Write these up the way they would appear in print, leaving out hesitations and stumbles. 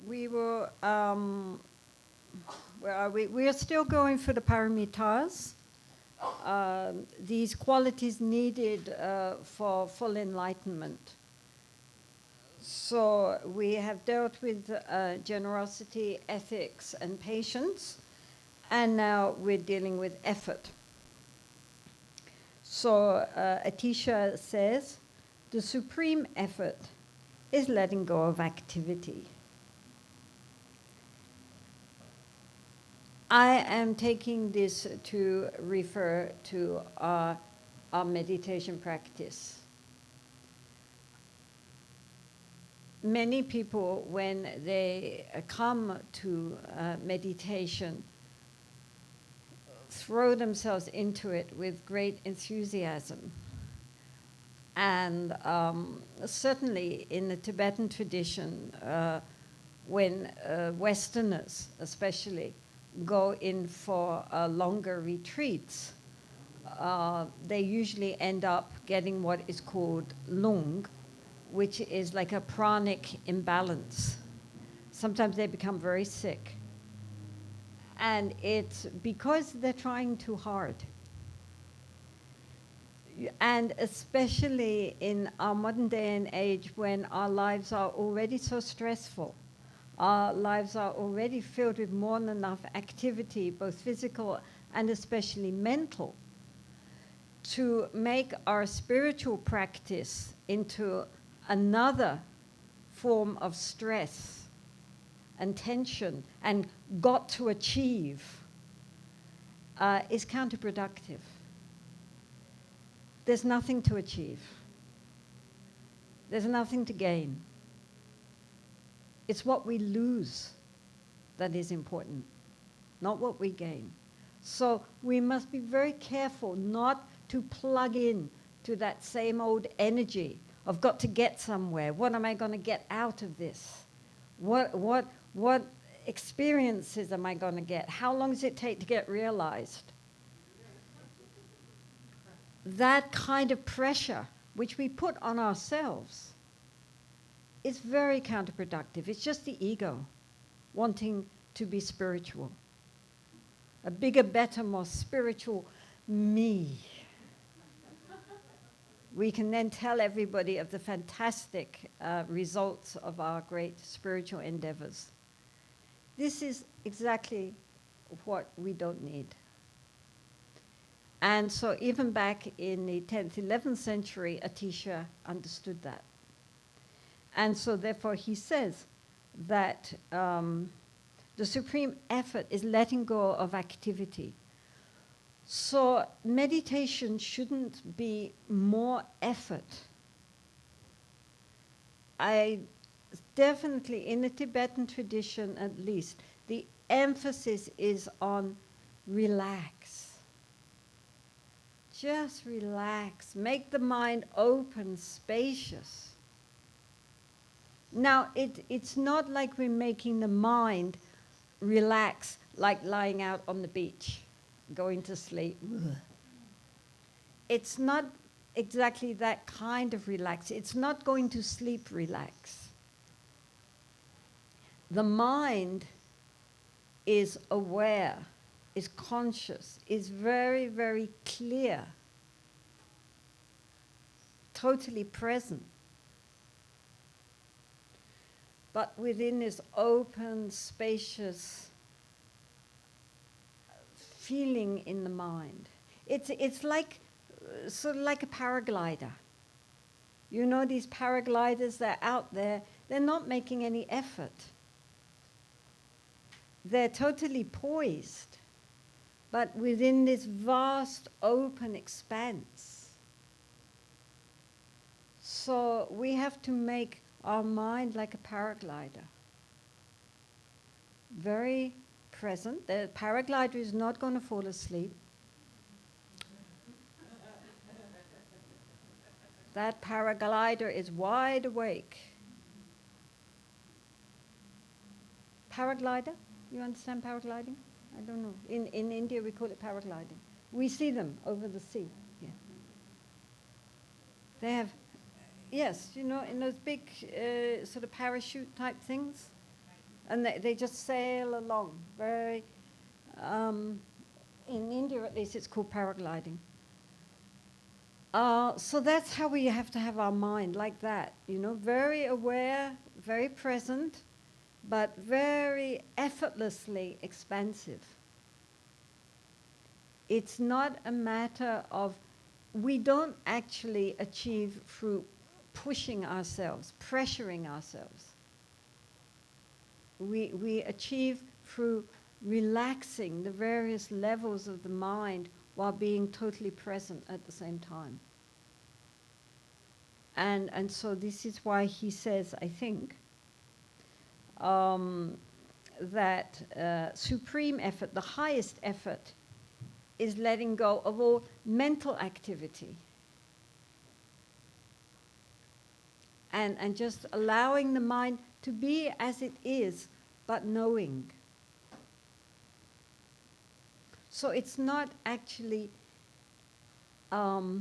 we were, where are we? We are still going for the paramitas. These qualities needed for full enlightenment. So we have dealt with generosity, ethics, and patience, and now we're dealing with effort. So Atisha says, the supreme effort is letting go of activity. I am taking this to refer to our meditation practice. Many people, when they come to meditation, throw themselves into it with great enthusiasm. And certainly in the Tibetan tradition, when Westerners especially go in for longer retreats, they usually end up getting what is called lung, which is like a pranic imbalance. Sometimes they become very sick. And it's because they're trying too hard. And especially in our modern day and age, when our lives are already so stressful, our lives are already filled with more than enough activity, both physical and especially mental, to make our spiritual practice into another form of stress and tension and got to achieve is counterproductive. There's nothing to achieve. There's nothing to gain. It's what we lose that is important, not what we gain. So we must be very careful not to plug in to that same old energy of got to get somewhere. What am I going to get out of this? What experiences am I going to get? How long does it take to get realized? That kind of pressure, which we put on ourselves, is very counterproductive. It's just the ego wanting to be spiritual. A bigger, better, more spiritual me. We can then tell everybody of the fantastic results of our great spiritual endeavors. This is exactly what we don't need. And so even back in the 10th, 11th century, Atisha understood that. And so therefore he says that the supreme effort is letting go of activity. So meditation shouldn't be more effort. I definitely, in the Tibetan tradition at least, the emphasis is on relax. Just relax. Make the mind open, spacious. Now, it's not like we're making the mind relax like lying out on the beach, going to sleep. It's not exactly that kind of relax. It's not going to sleep relax. The mind is aware, is conscious, is very, very clear, totally present. But within this open, spacious feeling in the mind. It's like, sort of like a paraglider. You know, these paragliders, they're out there, they're not making any effort. They're totally poised, but within this vast, open expanse. So we have to make our mind like a paraglider. Very present. The paraglider is not going to fall asleep. That paraglider is wide awake. Paraglider? You understand paragliding? I don't know. In India we call it paragliding. We see them over the sea. Yeah. They have, yes, you know, in those big sort of parachute type things. And they just sail along, very, in India at least it's called paragliding. So that's how we have to have our mind, like that, you know, very aware, very present, but very effortlessly expansive. It's not a matter of, we don't actually achieve through pushing ourselves, pressuring ourselves. We achieve through relaxing the various levels of the mind while being totally present at the same time. And so this is why he says, I think, that supreme effort, the highest effort, is letting go of all mental activity and just allowing the mind to be as it is, but knowing. So it's not actually, we're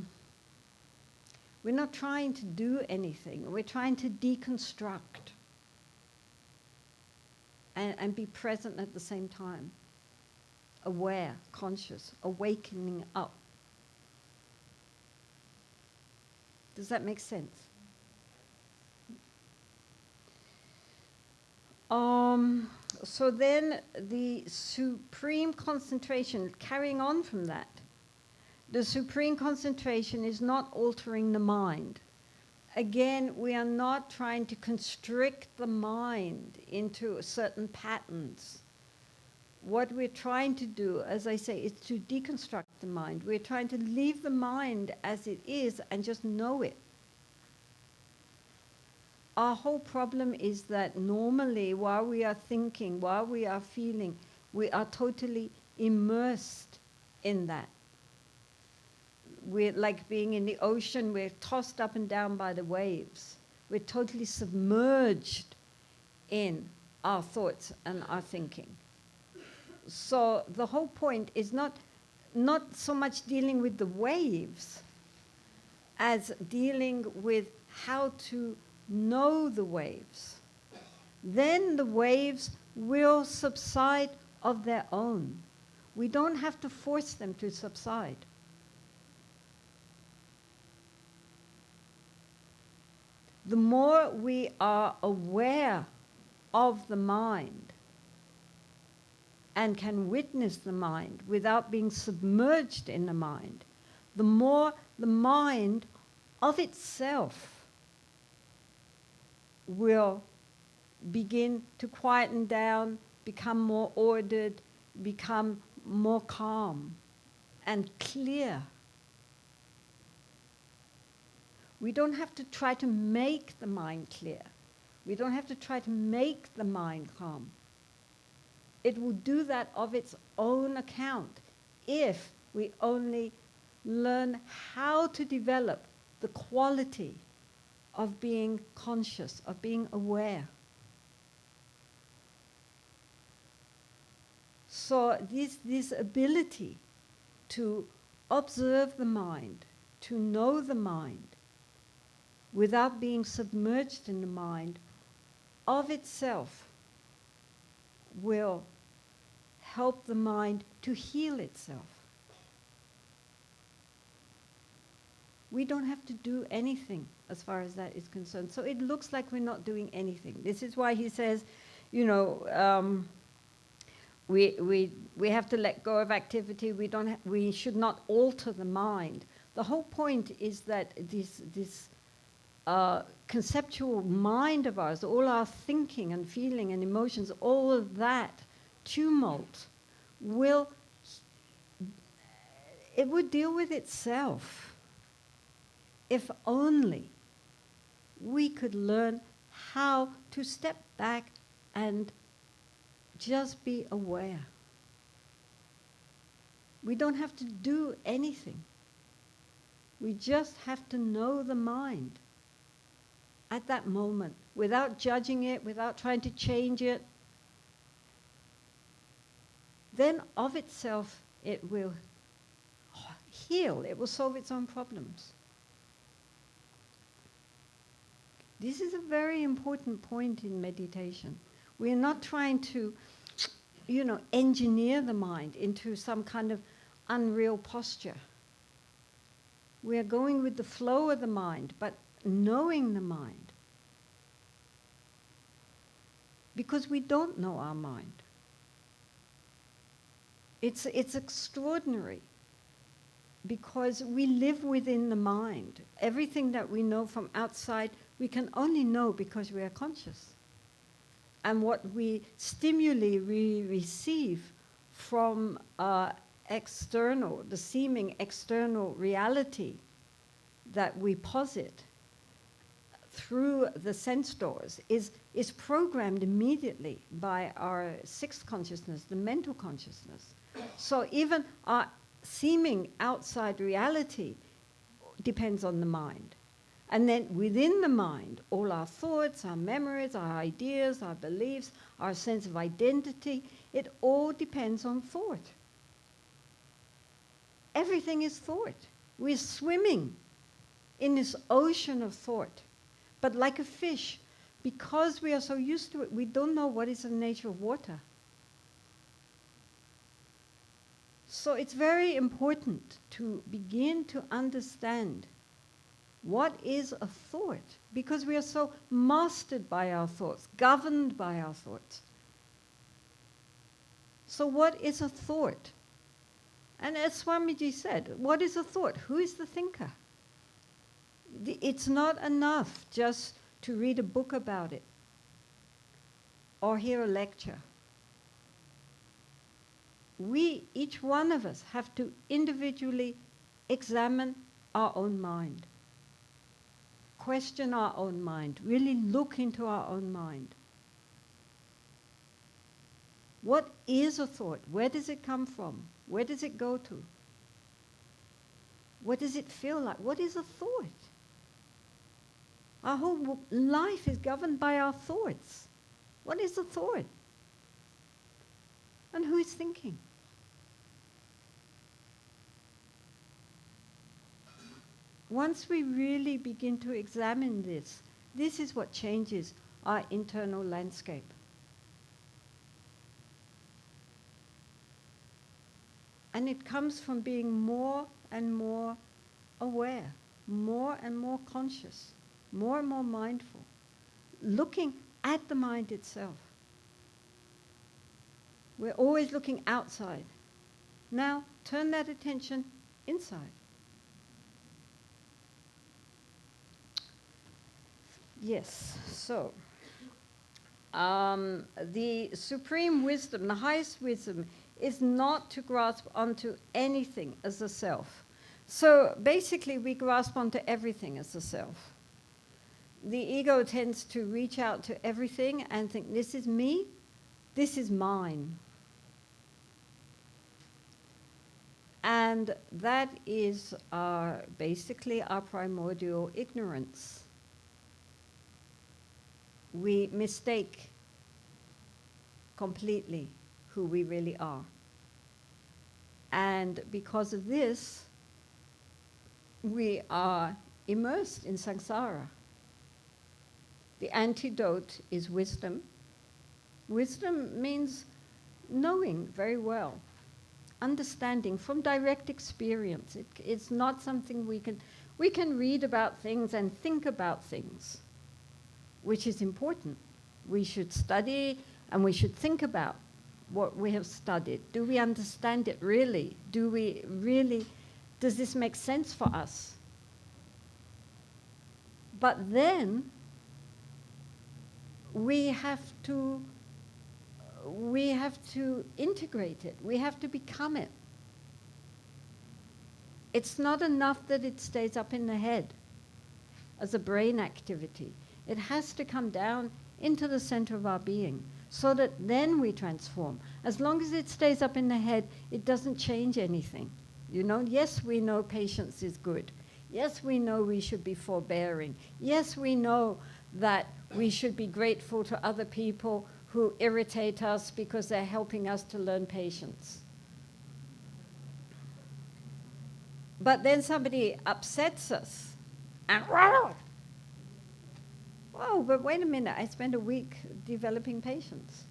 not trying to do anything. We're trying to deconstruct and be present at the same time. Aware, conscious, awakening up. Does that make sense? So then the supreme concentration, carrying on from that, the supreme concentration is not altering the mind. Again, we are not trying to constrict the mind into certain patterns. What we're trying to do, as I say, is to deconstruct the mind. We're trying to leave the mind as it is and just know it. Our whole problem is that normally, while we are thinking, while we are feeling, we are totally immersed in that. We're like being in the ocean, we're tossed up and down by the waves. We're totally submerged in our thoughts and our thinking. So the whole point is not so much dealing with the waves as dealing with how to know the waves. Then the waves will subside of their own. We don't have to force them to subside. The more we are aware of the mind and can witness the mind without being submerged in the mind, the more the mind of itself will begin to quieten down, become more ordered, become more calm and clear. We don't have to try to make the mind clear. We don't have to try to make the mind calm. It will do that of its own account if we only learn how to develop the quality of being conscious, of being aware. So this ability to observe the mind, to know the mind, without being submerged in the mind, of itself will help the mind to heal itself. We don't have to do anything as far as that is concerned. So it looks like we're not doing anything. This is why he says, you know, we have to let go of activity. We should not alter the mind. The whole point is that this conceptual mind of ours, all our thinking and feeling and emotions, all of that tumult would deal with itself if only we could learn how to step back and just be aware. We don't have to do anything. We just have to know the mind at that moment, without judging it, without trying to change it. Then of itself it will heal, it will solve its own problems. This is a very important point in meditation. We're not trying to, engineer the mind into some kind of unreal posture. We are going with the flow of the mind, but knowing the mind. Because we don't know our mind. It's extraordinary. Because we live within the mind. Everything that we know from outside, we can only know because we are conscious. And what we receive from external, the seeming external reality that we posit through the sense doors is programmed immediately by our sixth consciousness, the mental consciousness. So even our seeming outside reality depends on the mind. And then within the mind, all our thoughts, our memories, our ideas, our beliefs, our sense of identity, it all depends on thought. Everything is thought. We're swimming in this ocean of thought. But like a fish, because we are so used to it, we don't know what is the nature of water. So it's very important to begin to understand what is a thought, because we are so mastered by our thoughts, governed by our thoughts. So what is a thought? And as Swamiji said, what is a thought? Who is the thinker? It's not enough just to read a book about it or hear a lecture. We, each one of us, have to individually examine our own mind, question our own mind, really look into our own mind. What is a thought? Where does it come from? Where does it go to? What does it feel like? What is a thought? Our whole life is governed by our thoughts. What is a thought? And who is thinking? Once we really begin to examine this, this is what changes our internal landscape. And it comes from being more and more aware, more and more conscious, more and more mindful, looking at the mind itself. We're always looking outside. Now, turn that attention inside. Yes, so the supreme wisdom, the highest wisdom, is not to grasp onto anything as a self. So basically we grasp onto everything as a self. The ego tends to reach out to everything and think, this is me, this is mine. And that is basically our primordial ignorance. We mistake completely who we really are. And because of this, we are immersed in samsara. The antidote is wisdom. Wisdom means knowing very well, understanding from direct experience. It's not something we can read about things and think about things, which is important. We should study and we should think about what we have studied. Do we understand it really? Does this make sense for us? But then we have to integrate it. We have to become it. It's not enough that it stays up in the head as a brain activity. It has to come down into the center of our being so that then we transform. As long as it stays up in the head, it doesn't change anything. You know, yes, we know patience is good. Yes, we know we should be forbearing. Yes, we know that we should be grateful to other people who irritate us because they're helping us to learn patience. But then somebody upsets us and, well, Oh, but wait a minute, I spent a week developing patience.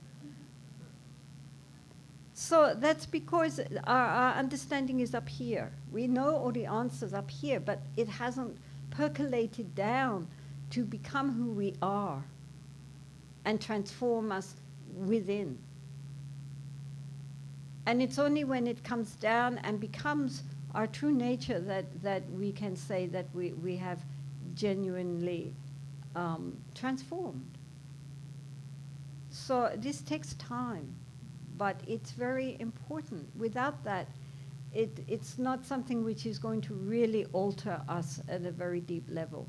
So that's because our understanding is up here. We know all the answers up here, but it hasn't percolated down to become who we are and transform us within. And it's only when it comes down and becomes our true nature that we can say that we have genuinely transformed. So this takes time, but it's very important. Without that, it's not something which is going to really alter us at a very deep level.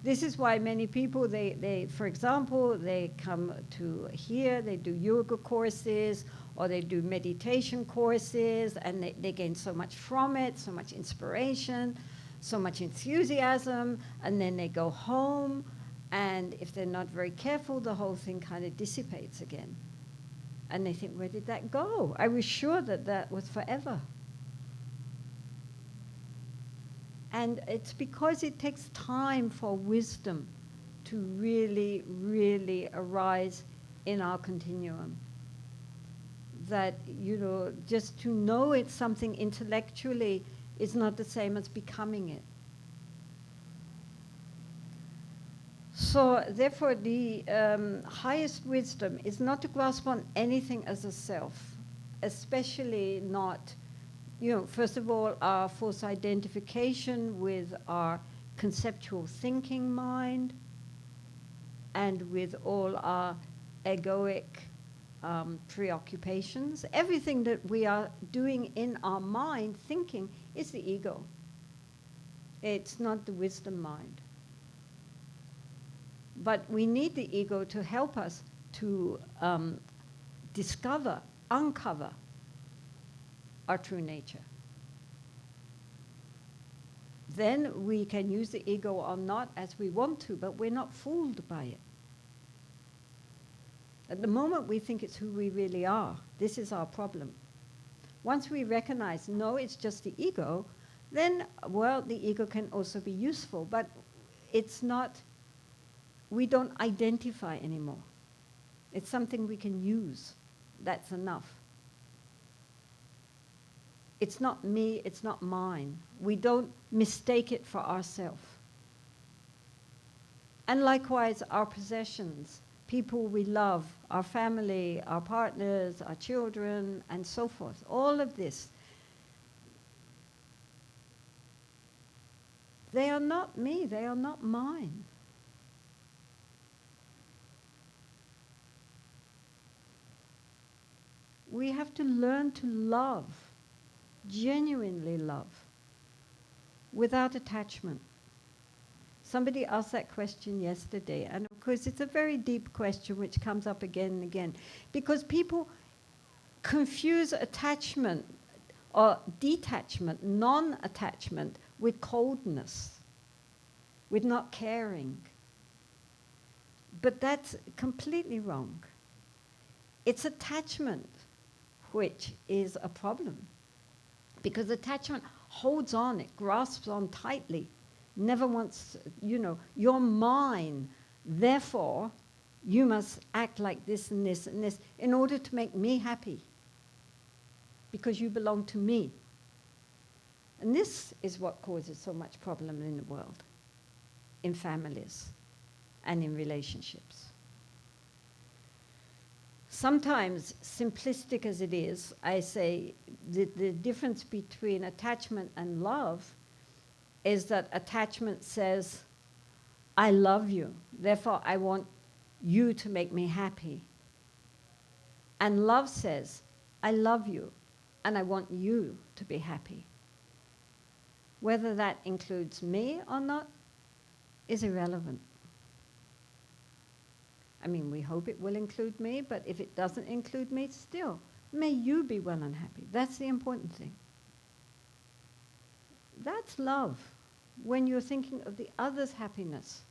This is why many people, they for example, they come to here, they do yoga courses, or they do meditation courses, and they gain so much from it, so much inspiration, so much enthusiasm, and then they go home, and if they're not very careful, the whole thing kind of dissipates again. And they think, where did that go? I was sure that that was forever. And it's because it takes time for wisdom to really, really arise in our continuum. That, you know, just to know it's something intellectually is not the same as becoming it. So therefore, the highest wisdom is not to grasp on anything as a self, especially not, you know, first of all, our false identification with our conceptual thinking mind and with all our egoic preoccupations. Everything that we are doing in our mind, thinking, is the ego. It's not the wisdom mind. But we need the ego to help us to discover, uncover our true nature. Then we can use the ego or not as we want to, but we're not fooled by it. At the moment we think it's who we really are. This is our problem. Once we recognize, no, it's just the ego, then, well, the ego can also be useful, but it's not, we don't identify anymore. It's something we can use. That's enough. It's not me, it's not mine. We don't mistake it for ourselves. And likewise, our possessions, people we love, our family, our partners, our children, and so forth. All of this, they are not me, they are not mine. We have to learn to love, genuinely love, without attachment. Somebody asked that question yesterday, and of course it's a very deep question which comes up again and again, because people confuse attachment or detachment, non-attachment, with coldness, with not caring. But that's completely wrong. It's attachment which is a problem, because attachment holds on, it grasps on tightly, never wants, you know, you're mine, therefore you must act like this and this and this in order to make me happy, because you belong to me. And this is what causes so much problem in the world, in families and in relationships. Sometimes, simplistic as it is, I say the difference between attachment and love is that attachment says, I love you, therefore I want you to make me happy. And love says, I love you, and I want you to be happy. Whether that includes me or not is irrelevant. I mean, we hope it will include me, but if it doesn't include me, still, may you be well and happy. That's the important thing. That's love, when you're thinking of the other's happiness.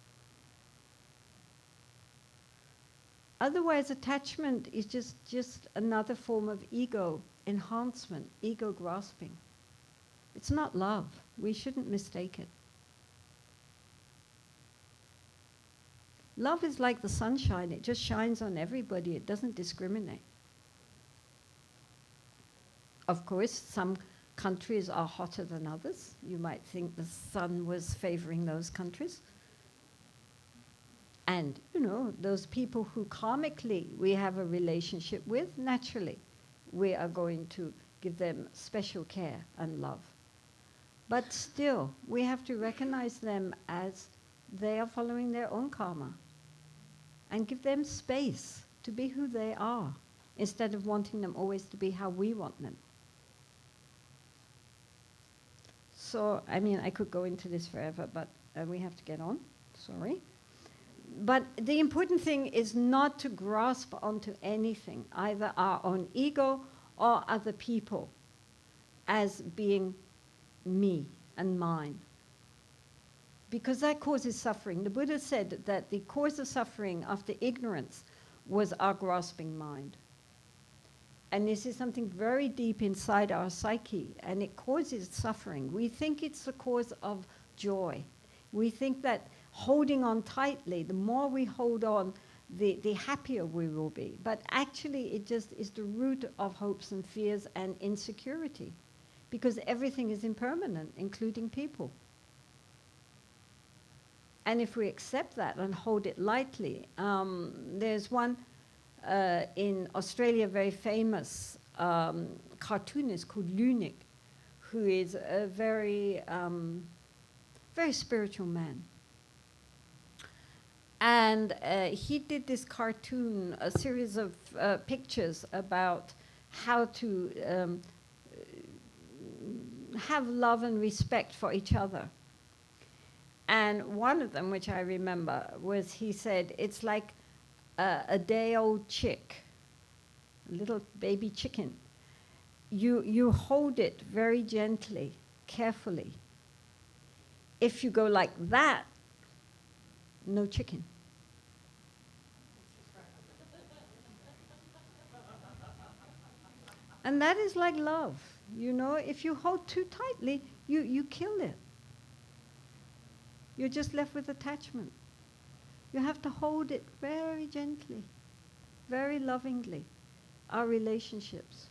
Otherwise, attachment is just another form of ego enhancement, ego grasping. It's not love. We shouldn't mistake it. Love is like the sunshine. It just shines on everybody. It doesn't discriminate. Of course, some countries are hotter than others. You might think the sun was favoring those countries. And, you know, those people who karmically we have a relationship with, naturally, we are going to give them special care and love. But still, we have to recognize them as they are following their own karma and give them space to be who they are, instead of wanting them always to be how we want them. So, I mean, I could go into this forever, but we have to get on. Sorry. But the important thing is not to grasp onto anything, either our own ego or other people, as being me and mine. Because that causes suffering. The Buddha said that the cause of suffering after ignorance was our grasping mind. And this is something very deep inside our psyche, and it causes suffering. We think it's the cause of joy. We think that holding on tightly, the more we hold on, the happier we will be. But actually, it just is the root of hopes and fears and insecurity, because everything is impermanent, including people. And if we accept that and hold it lightly, there's one in Australia, very famous cartoonist called Lunik, who is a very, very spiritual man. And he did this cartoon, a series of pictures about how to have love and respect for each other. And one of them, which I remember, was he said, it's like a day-old chick, a little baby chicken. You hold it very gently, carefully. If you go like that, no chicken. And that is like love. You know, if you hold too tightly, you kill it. You're just left with attachment. You have to hold it very gently, very lovingly, our relationships.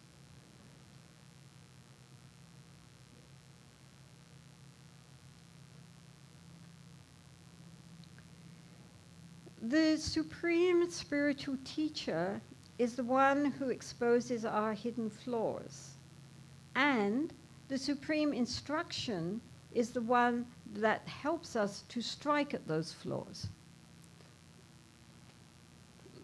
The supreme spiritual teacher is the one who exposes our hidden flaws. And the supreme instruction is the one that helps us to strike at those flaws.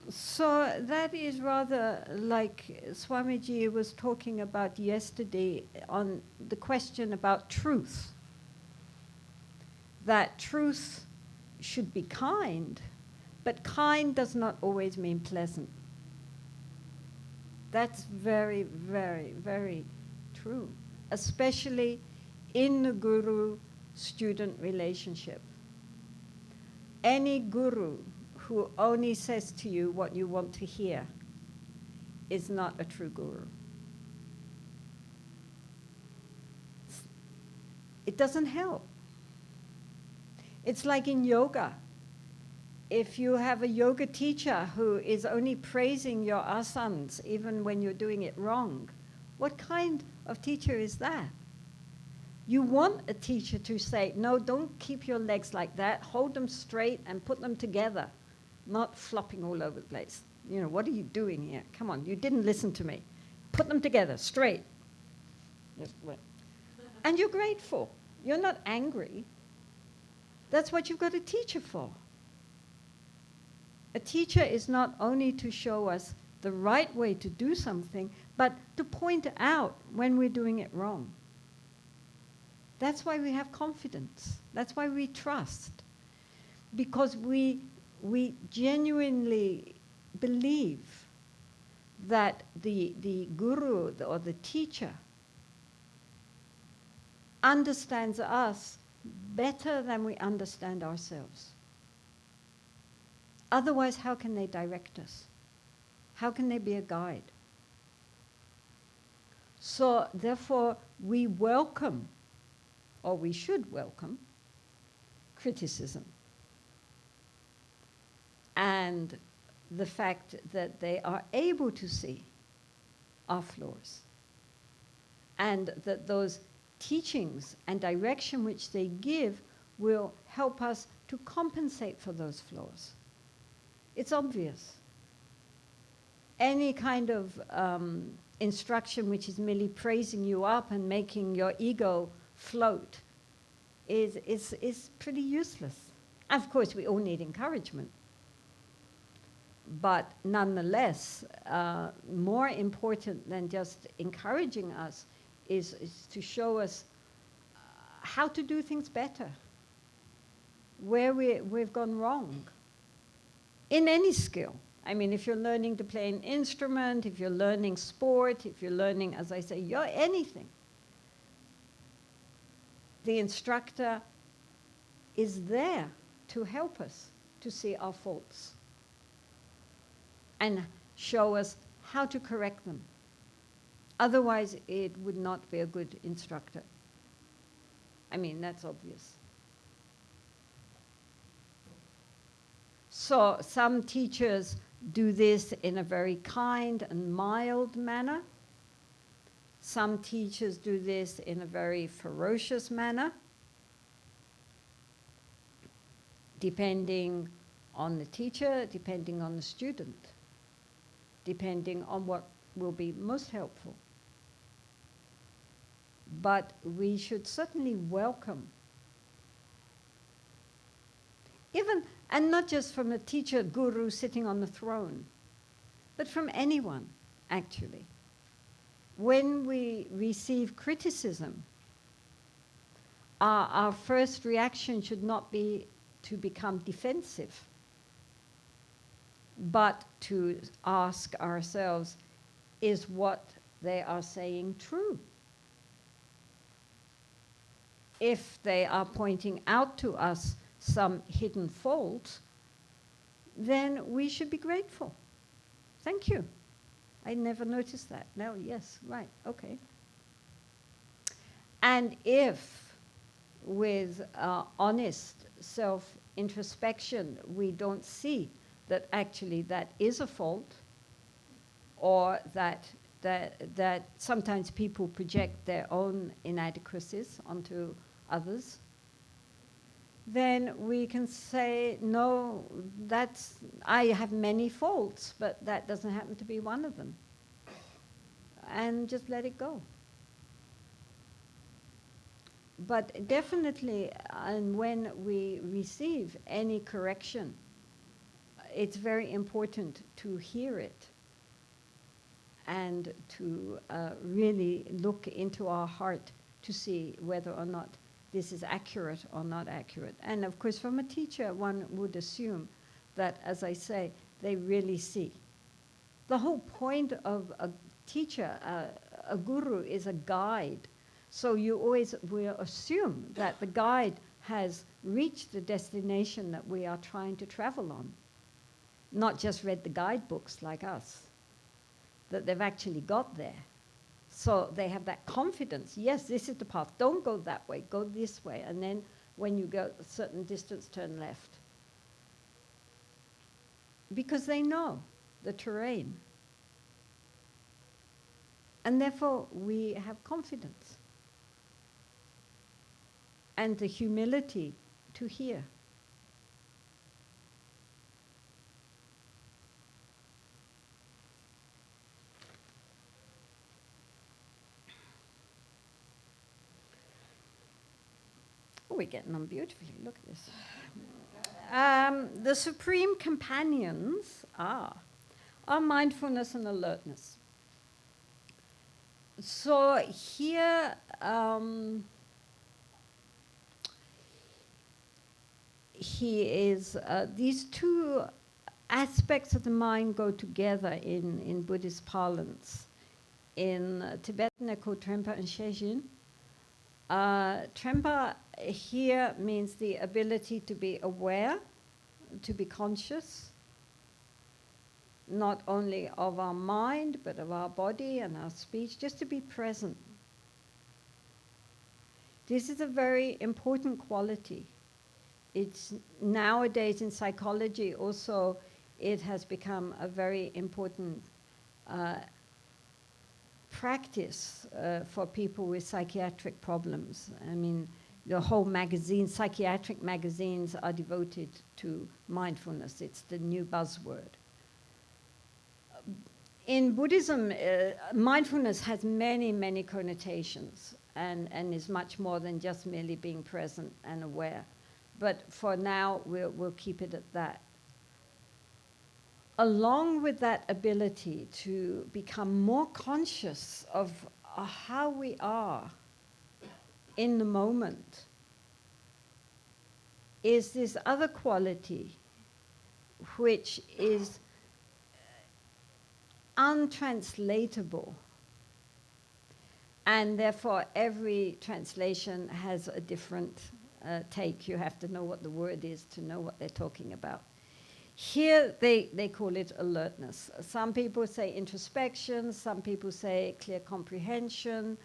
So that is rather like Swamiji was talking about yesterday on the question about truth. That truth should be kind, but kind does not always mean pleasant. That's very, very, very true, especially in the guru-student relationship. Any guru who only says to you what you want to hear is not a true guru. It doesn't help. It's like in yoga. If you have a yoga teacher who is only praising your asanas even when you're doing it wrong, what kind of teacher is that? You want a teacher to say, no, don't keep your legs like that. Hold them straight and put them together, not flopping all over the place. You know, what are you doing here? Come on, you didn't listen to me. Put them together, straight. Just wait. And you're grateful. You're not angry. That's what you've got a teacher for. A teacher is not only to show us the right way to do something, but to point out when we're doing it wrong. That's why we have confidence. That's why we trust. Because we genuinely believe that the guru or the teacher understands us better than we understand ourselves. Otherwise, how can they direct us? How can they be a guide? So, therefore, we welcome, or we should welcome, criticism. and the fact that they are able to see our flaws, and that those teachings and direction which they give will help us to compensate for those flaws. It's obvious. Any kind of instruction which is merely praising you up and making your ego float is pretty useless. Of course, we all need encouragement. But nonetheless, more important than just encouraging us is to show us how to do things better, where we've gone wrong, in any skill. I mean, if you're learning to play an instrument, if you're learning sport, if you're learning, as I say, anything, the instructor is there to help us to see our faults and show us how to correct them. Otherwise, it would not be a good instructor. I mean, that's obvious. So some teachers do this in a very kind and mild manner. Some teachers do this in a very ferocious manner, depending on the teacher, depending on the student, depending on what will be most helpful. But we should certainly welcome, even, and not just from a teacher, guru sitting on the throne, but from anyone, actually. When we receive criticism, our first reaction should not be to become defensive, but to ask ourselves, is what they are saying true? If they are pointing out to us some hidden fault, then we should be grateful. Thank you. I never noticed that. No, yes, right, okay. And if, with honest self-introspection, we don't see that actually that is a fault, or that sometimes people project their own inadequacies onto others, then we can say, no, I have many faults, but that doesn't happen to be one of them. And just let it go. But definitely, and when we receive any correction, it's very important to hear it and to really look into our heart to see whether or not this is accurate or not accurate. And of course, from a teacher, one would assume that, as I say, they really see. The whole point of a teacher, a guru, is a guide. So you always will assume that the guide has reached the destination that we are trying to travel on, not just read the guidebooks like us, that they've actually got there. So they have that confidence, yes, this is the path, don't go that way, go this way, and then when you go a certain distance, turn left. Because they know the terrain. And therefore, we have confidence and the humility to hear. Oh, we're getting on beautifully. Look at this. The supreme companions are mindfulness and alertness. So here, he is, these two aspects of the mind go together in Buddhist parlance. In Tibetan, they're called Trempa and Shejin. Trempa here means the ability to be aware, to be conscious, not only of our mind, but of our body and our speech, just to be present. This is a very important quality. it's nowadays in psychology also, it has become a very important practice for people with psychiatric problems. I mean, the whole magazine, psychiatric magazines are devoted to mindfulness. It's the new buzzword. In Buddhism, mindfulness has many, many connotations and is much more than just merely being present and aware. But for now, we'll keep it at that. Along with that ability to become more conscious of how we are in the moment, is this other quality which is untranslatable, and therefore every translation has a different take. You have to know what the word is to know what they're talking about. Here they call it alertness. Some people say introspection, some people say clear comprehension.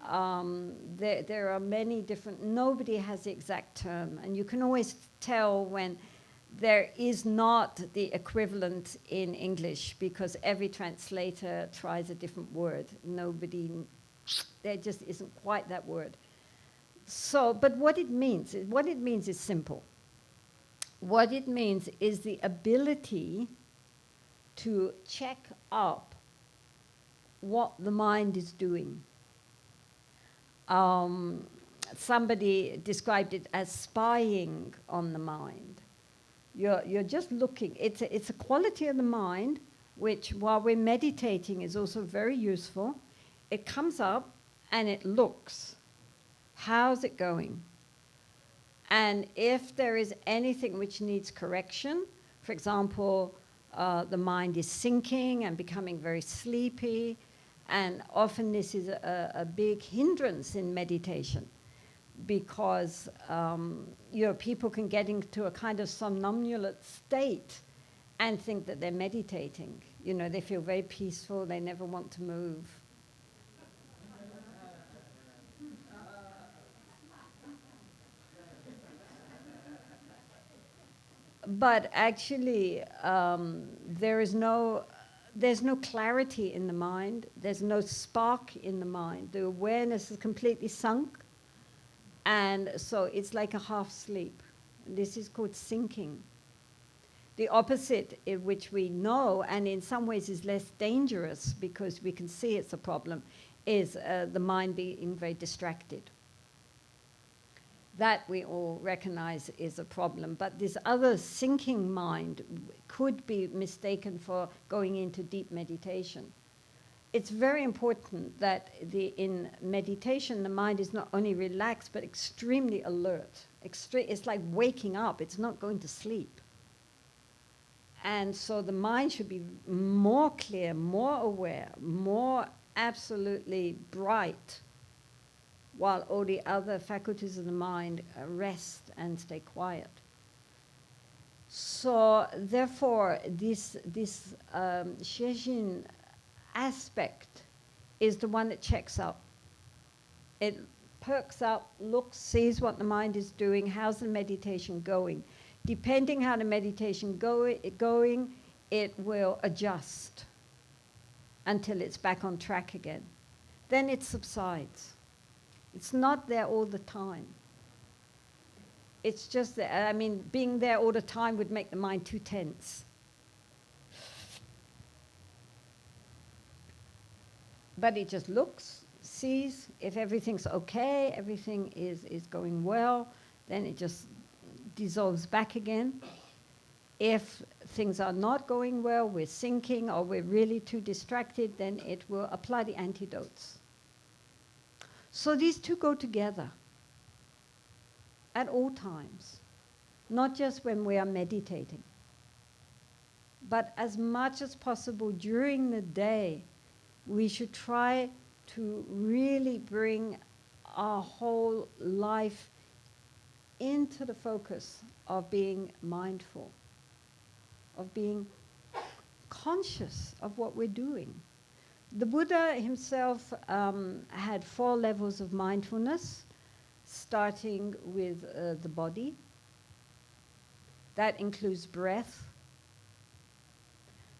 There are many different, nobody has the exact term, and you can always tell when there is not the equivalent in English because every translator tries a different word. There just isn't quite that word. So, but what it means is simple. What it means is the ability to check up what the mind is doing. Somebody described it as spying on the mind. You're just looking. It's a quality of the mind which, while we're meditating, is also very useful. It comes up and it looks. How's it going? And if there is anything which needs correction, for example, the mind is sinking and becoming very sleepy, and often this is a big hindrance in meditation because people can get into a kind of somnambulate state and think that they're meditating. You know, they feel very peaceful, they never want to move. But actually, there's no clarity in the mind. There's no spark in the mind. The awareness is completely sunk. And so it's like a half sleep. This is called sinking. The opposite, which we know, and in some ways is less dangerous because we can see it's a problem, is the mind being very distracted. That we all recognize is a problem. But this other sinking mind could be mistaken for going into deep meditation. It's very important that in meditation, the mind is not only relaxed, but extremely alert. It's like waking up. It's not going to sleep. And so the mind should be more clear, more aware, more absolutely bright, while all the other faculties of the mind rest and stay quiet. So therefore, this Shejin aspect is the one that checks up. It perks up, looks, sees what the mind is doing, how's the meditation going. Depending how the meditation going, it will adjust until it's back on track again. Then it subsides. It's not there all the time. It's just that, I mean, being there all the time would make the mind too tense. But it just looks, sees, if everything's okay, everything is going well, then it just dissolves back again. If things are not going well, we're sinking or we're really too distracted, then it will apply the antidotes. So these two go together at all times, not just when we are meditating, but as much as possible during the day, we should try to really bring our whole life into the focus of being mindful, of being conscious of what we're doing. The Buddha himself had 4 levels of mindfulness, starting with the body. That includes breath.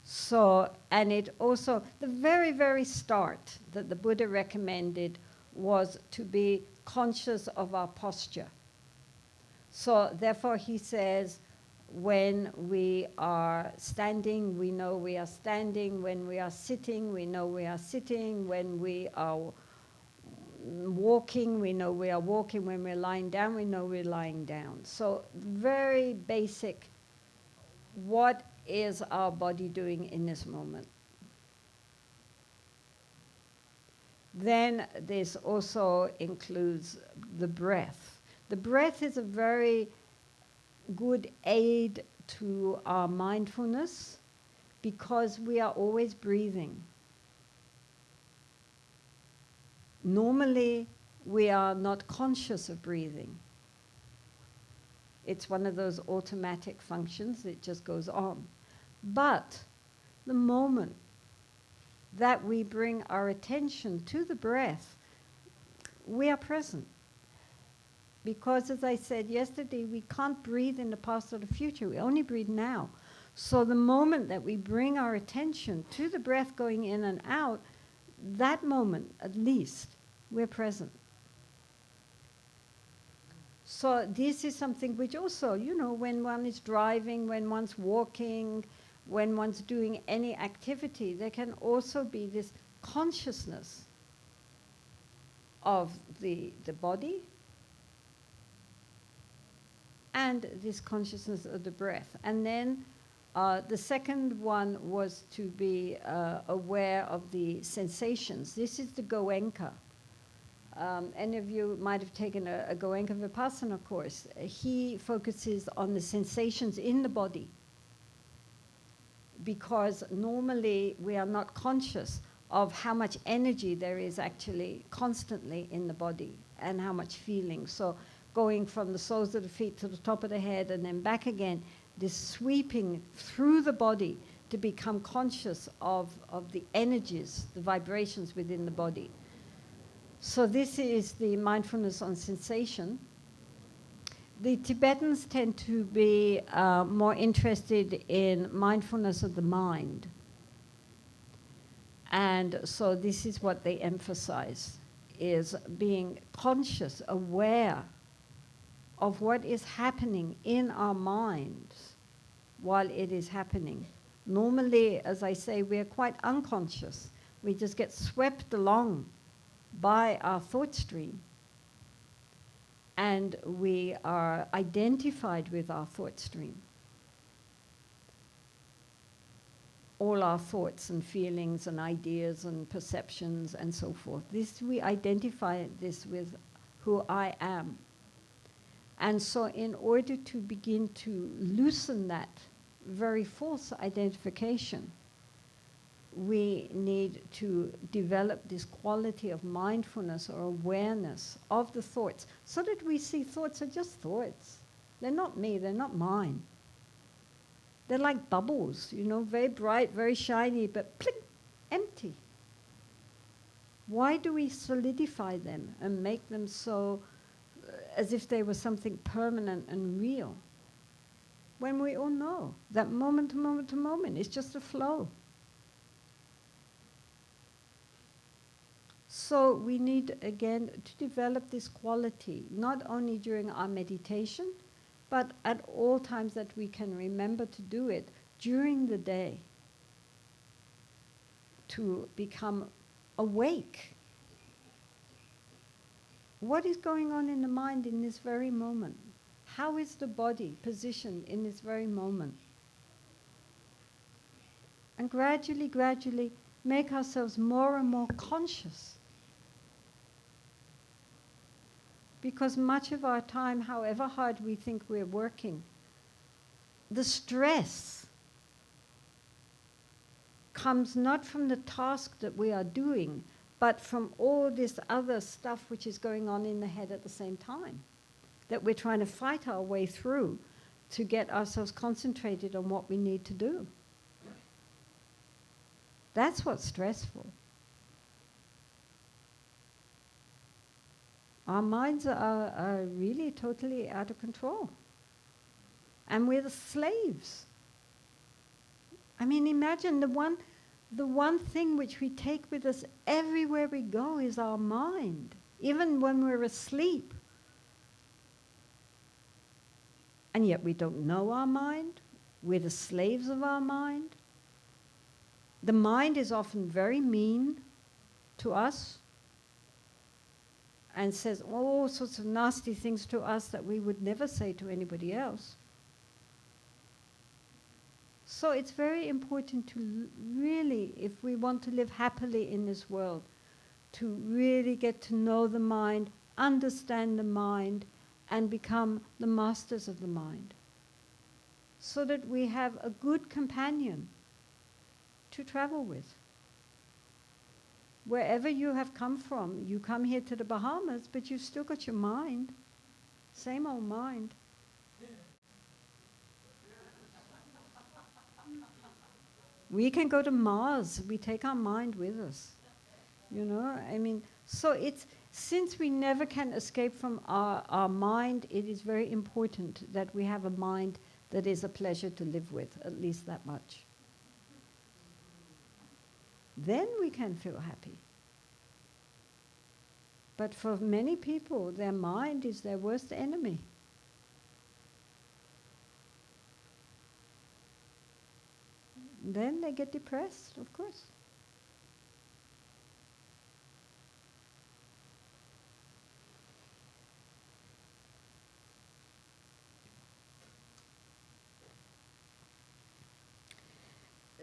So, and it also, the very, very start that the Buddha recommended was to be conscious of our posture. So therefore he says, when we are standing, we know we are standing. When we are sitting, we know we are sitting. When we are walking, we know we are walking. When we're lying down, we know we're lying down. So very basic, what is our body doing in this moment? Then this also includes the breath. The breath is a very good aid to our mindfulness because we are always breathing. Normally, we are not conscious of breathing. It's one of those automatic functions, it just goes on. But the moment that we bring our attention to the breath, we are present. Because as I said yesterday, we can't breathe in the past or the future, we only breathe now. So the moment that we bring our attention to the breath going in and out, that moment at least, we're present. So this is something which also, you know, when one is driving, when one's walking, when one's doing any activity, there can also be this consciousness of the body and this consciousness of the breath. And then the second one was to be aware of the sensations. This is the Goenka. Any of you might have taken a Goenka Vipassana course. He focuses on the sensations in the body because normally we are not conscious of how much energy there is actually constantly in the body and how much feeling. So going from the soles of the feet to the top of the head and then back again, this sweeping through the body to become conscious of the energies, the vibrations within the body. So this is the mindfulness on sensation. The Tibetans tend to be more interested in mindfulness of the mind. And so this is what they emphasize, is being conscious, aware of what is happening in our minds while it is happening. Normally, as I say, we're quite unconscious. We just get swept along by our thought stream. And we are identified with our thought stream. All our thoughts and feelings and ideas and perceptions and so forth. This, we identify this with who I am. And so in order to begin to loosen that very false identification, we need to develop this quality of mindfulness or awareness of the thoughts so that we see thoughts are just thoughts. They're not me, they're not mine. They're like bubbles, you know, very bright, very shiny, but plink, empty. Why do we solidify them and make them so as if they were something permanent and real? When we all know that moment to moment to moment, it's just a flow. So we need, again, to develop this quality, not only during our meditation, but at all times that we can remember to do it during the day, to become awake. What is going on in the mind in this very moment? How is the body positioned in this very moment? And gradually, gradually make ourselves more and more conscious. Because much of our time, however hard we think we're working, the stress comes not from the task that we are doing, but from all this other stuff which is going on in the head at the same time, that we're trying to fight our way through to get ourselves concentrated on what we need to do. That's what's stressful. Our minds are really totally out of control. and we're the slaves. I mean, imagine the one thing which we take with us everywhere we go is our mind, even when we're asleep. And yet we don't know our mind. We're the slaves of our mind. The mind is often very mean to us and says all sorts of nasty things to us that we would never say to anybody else. So it's very important to really, if we want to live happily in this world, to really get to know the mind, understand the mind, and become the masters of the mind, so that we have a good companion to travel with. Wherever you have come from, you come here to the Bahamas, but you've still got your mind, same old mind. We can go to Mars, we take our mind with us. You know, I mean, so it's, since we never can escape from our mind, it is very important that we have a mind that is a pleasure to live with, at least that much. Then we can feel happy. But for many people, their mind is their worst enemy. Then they get depressed, of course.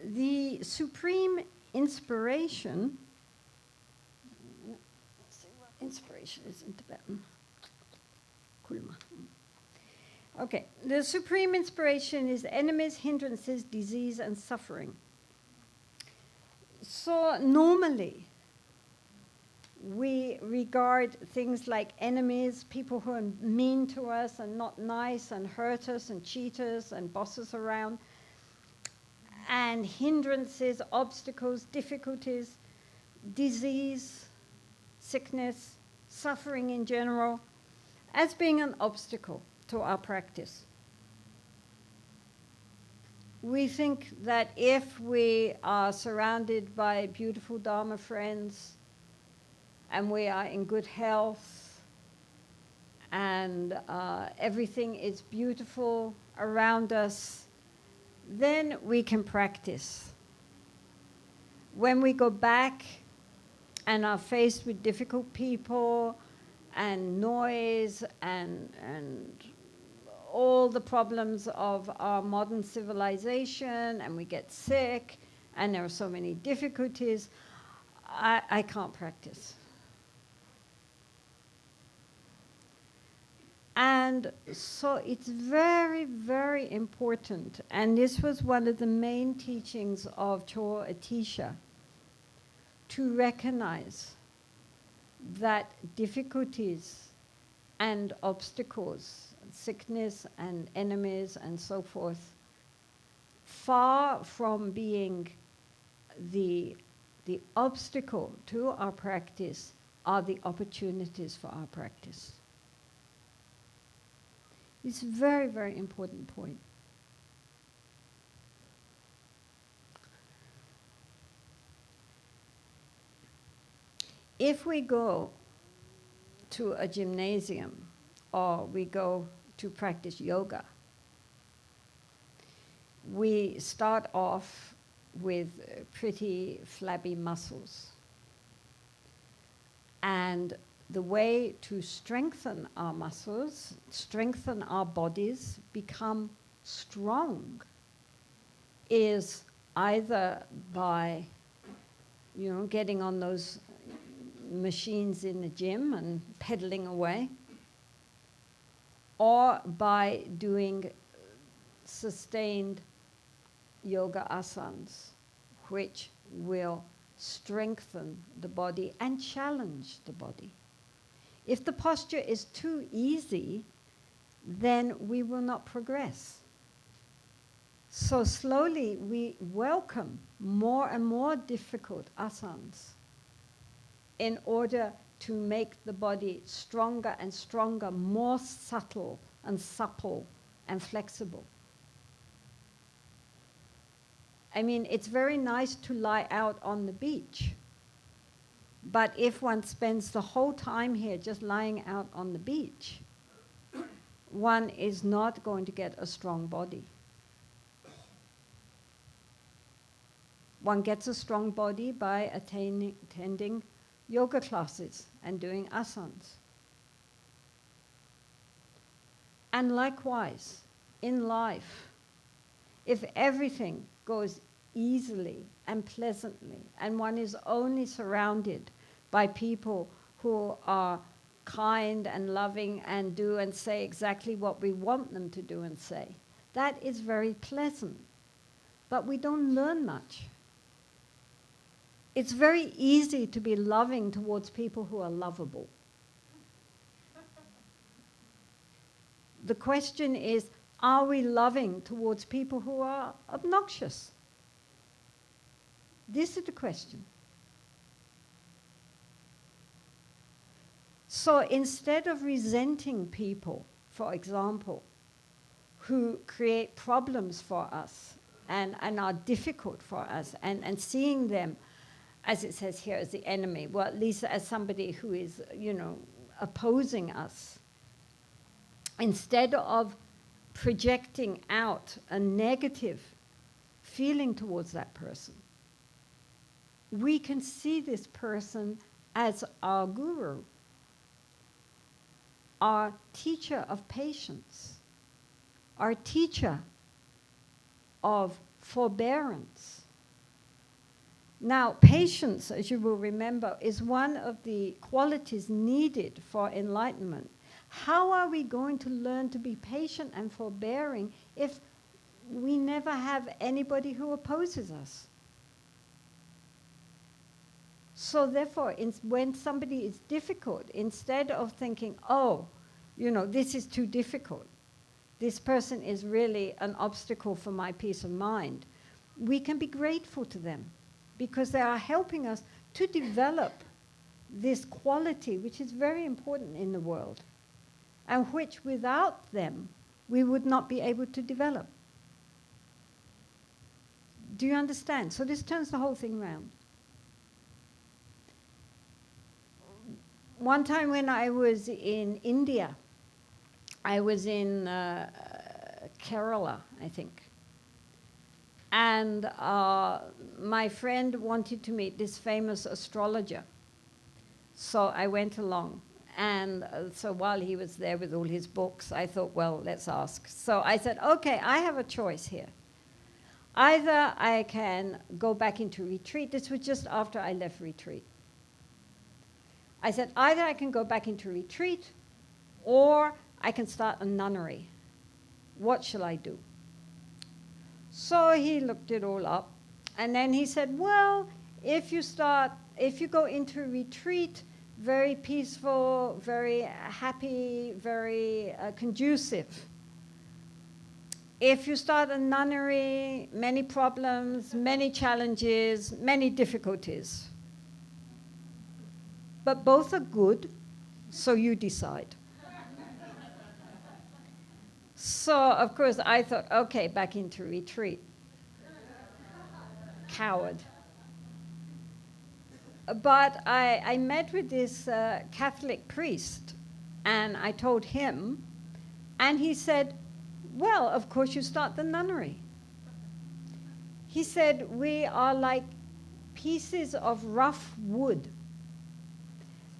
The supreme inspiration, let's see what inspiration is in Tibetan. Kulma. Okay, the supreme inspiration is enemies, hindrances, disease, and suffering. So normally, we regard things like enemies, people who are mean to us and not nice and hurt us and cheat us and boss us around, and hindrances, obstacles, difficulties, disease, sickness, suffering in general, as being an obstacle to our practice. We think that if we are surrounded by beautiful Dharma friends and we are in good health and everything is beautiful around us, then we can practice. When we go back and are faced with difficult people and noise and all the problems of our modern civilization, and we get sick, and there are so many difficulties, I can't practice. And so it's very, very important, and this was one of the main teachings of Cho Atisha, to recognize that difficulties and obstacles, sickness and enemies and so forth, far from being the obstacle to our practice, are the opportunities for our practice. It's a very, very important point. If we go to a gymnasium or we go to practice yoga, we start off with pretty flabby muscles. And the way to strengthen our muscles, strengthen our bodies, become strong, is either by, getting on those machines in the gym and pedaling away, or by doing sustained yoga asanas, which will strengthen the body and challenge the body. If the posture is too easy, then we will not progress. So slowly we welcome more and more difficult asanas in order to make the body stronger and stronger, more subtle and supple and flexible. I mean, it's very nice to lie out on the beach. But if one spends the whole time here just lying out on the beach, one is not going to get a strong body. One gets a strong body by attending yoga classes and doing asanas. And likewise, in life, if everything goes easily and pleasantly, and one is only surrounded by people who are kind and loving and do and say exactly what we want them to do and say, that is very pleasant. But we don't learn much. It's very easy to be loving towards people who are lovable. The question is, are we loving towards people who are obnoxious? This is the question. So instead of resenting people, for example, who create problems for us and are difficult for us, and seeing them, as it says here, as the enemy, well, at least as somebody who is, opposing us, instead of projecting out a negative feeling towards that person, we can see this person as our guru, our teacher of patience, our teacher of forbearance. Now, patience, as you will remember, is one of the qualities needed for enlightenment. How are we going to learn to be patient and forbearing if we never have anybody who opposes us? So therefore, when somebody is difficult, instead of thinking, oh, this is too difficult, this person is really an obstacle for my peace of mind, we can be grateful to them because they are helping us to develop this quality which is very important in the world, and which without them we would not be able to develop. Do you understand? So this turns the whole thing around. One time when I was in India, I was in Kerala, I think. And my friend wanted to meet this famous astrologer. So I went along. And so while he was there with all his books, I thought, well, let's ask. So I said, okay, I have a choice here. Either I can go back into retreat. This was just after I left retreat. I said, either I can go back into retreat or I can start a nunnery. What shall I do? So he looked it all up. And then he said, well, if you go into retreat, very peaceful, very happy, very conducive. If you start a nunnery, many problems, many challenges, many difficulties. But both are good, so you decide. So, of course, I thought, okay, back into retreat. Coward. But I met with this Catholic priest, and I told him, and he said, well, of course you start the nunnery. He said, we are like pieces of rough wood.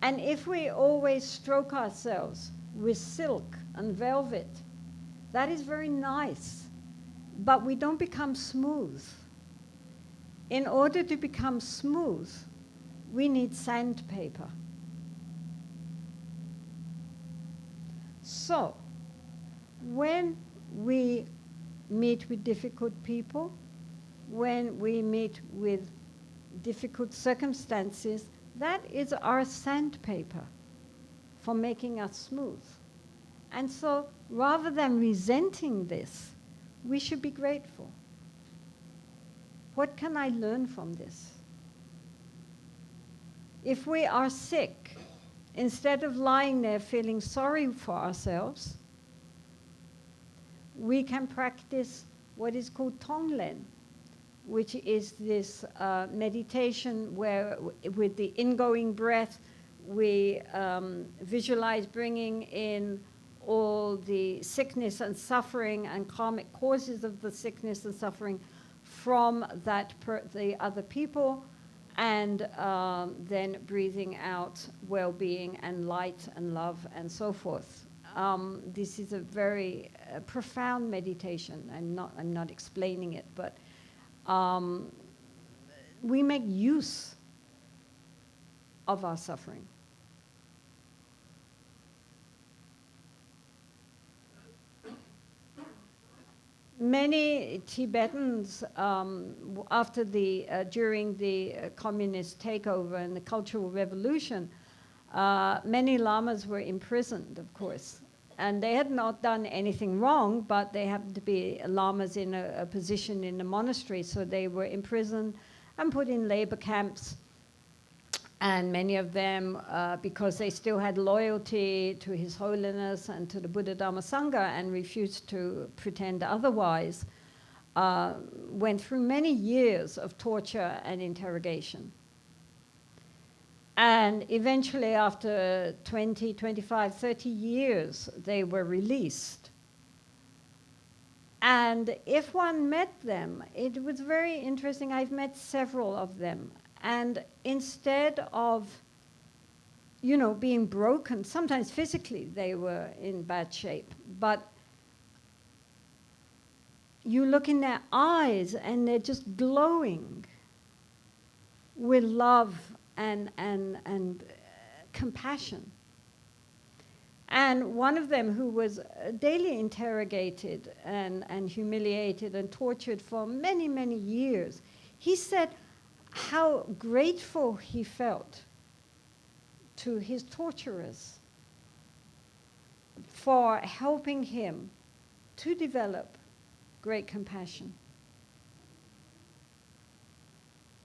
And if we always stroke ourselves with silk and velvet, that is very nice, but we don't become smooth. In order to become smooth, we need sandpaper. So, when we meet with difficult people, when we meet with difficult circumstances, that is our sandpaper for making us smooth. And so, rather than resenting this, we should be grateful. What can I learn from this? If we are sick, instead of lying there feeling sorry for ourselves, we can practice what is called tonglen, which is this meditation where with the ingoing breath, we visualize bringing in all the sickness and suffering and karmic causes of the sickness and suffering from the other people, and then breathing out well-being and light and love and so forth. This is a very profound meditation. I'm not explaining it, but we make use of our suffering. Many Tibetans, during the communist takeover and the Cultural Revolution, many lamas were imprisoned, of course. And they had not done anything wrong, but they happened to be lamas in a position in the monastery, so they were imprisoned and put in labor camps. And many of them, because they still had loyalty to His Holiness and to the Buddha Dhamma Sangha and refused to pretend otherwise, went through many years of torture and interrogation. And eventually, after 20, 25, 30 years, they were released. And if one met them, it was very interesting. I've met several of them. And instead of, being broken, sometimes physically they were in bad shape, but you look in their eyes and they're just glowing with love and compassion. And one of them, who was daily interrogated and humiliated and tortured for many, many years, he said how grateful he felt to his torturers for helping him to develop great compassion.